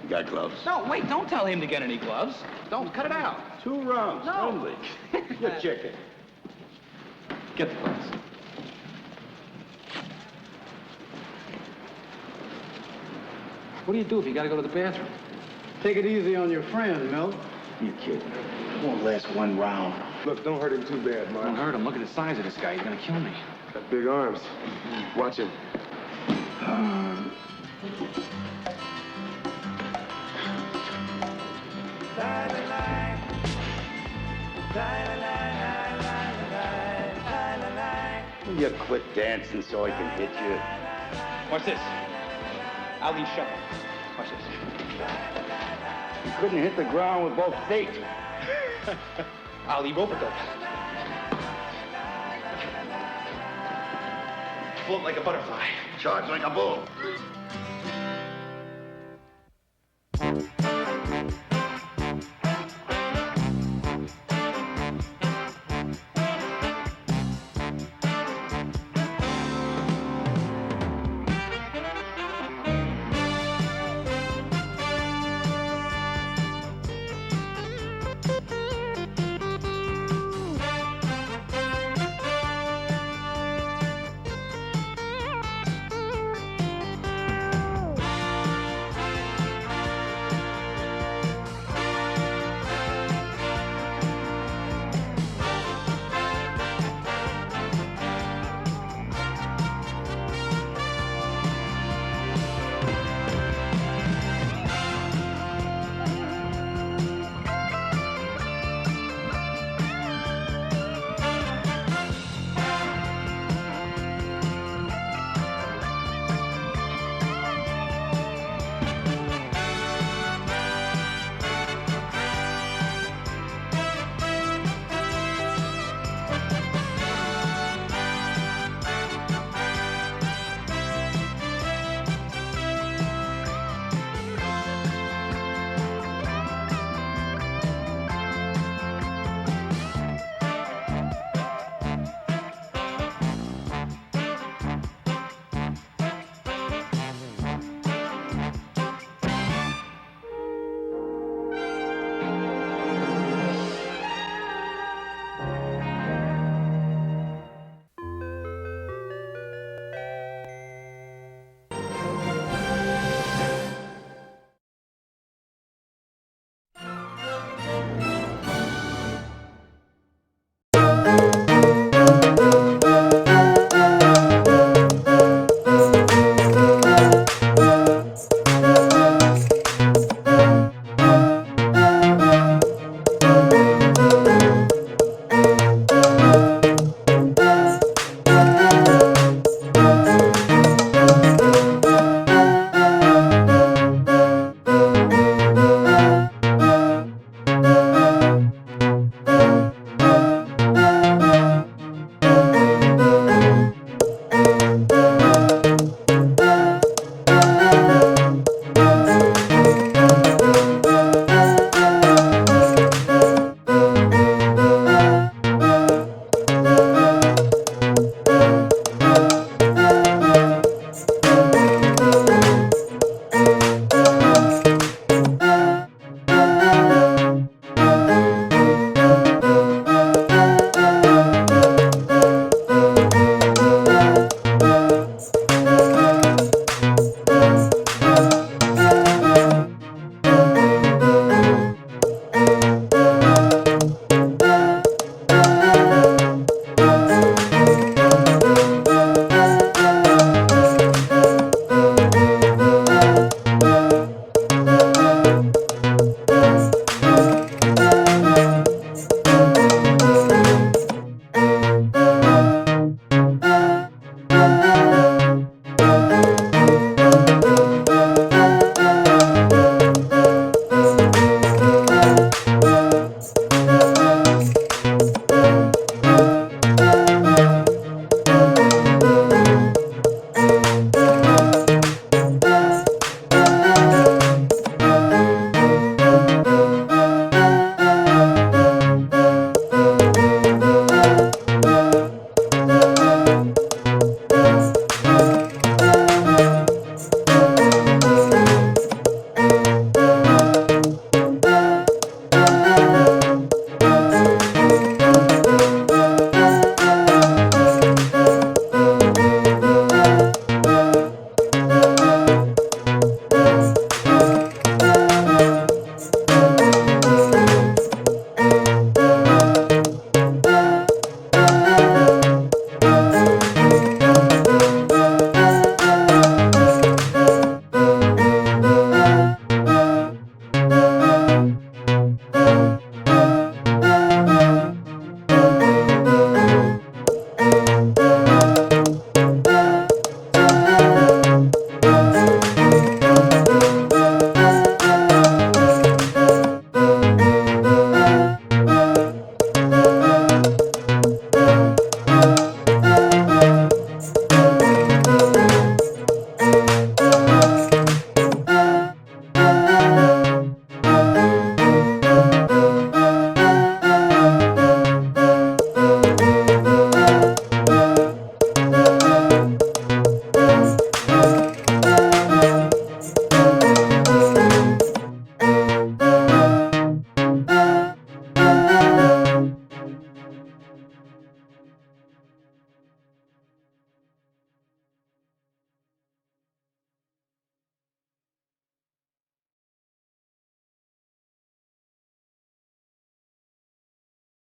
You got gloves?
No, wait, don't tell him to get any gloves. Don't, cut it out.
2 rounds,
No.
friendly. You're chicken.
Get the gloves. What do you do if you gotta go to the bathroom?
Take it easy on your friend, Milt.
You kidding? It won't last 1 round.
Look, don't hurt him too bad, Mark.
Don't hurt him. Look at the size of this guy. He's gonna kill me.
Got big arms. Watch him.
Will you quit dancing so I can hit you?
Watch this. Ali shuffle. Watch this.
You couldn't hit the ground with both feet.
Ali rope-a-dope. Float like a butterfly.
Charge like a bull.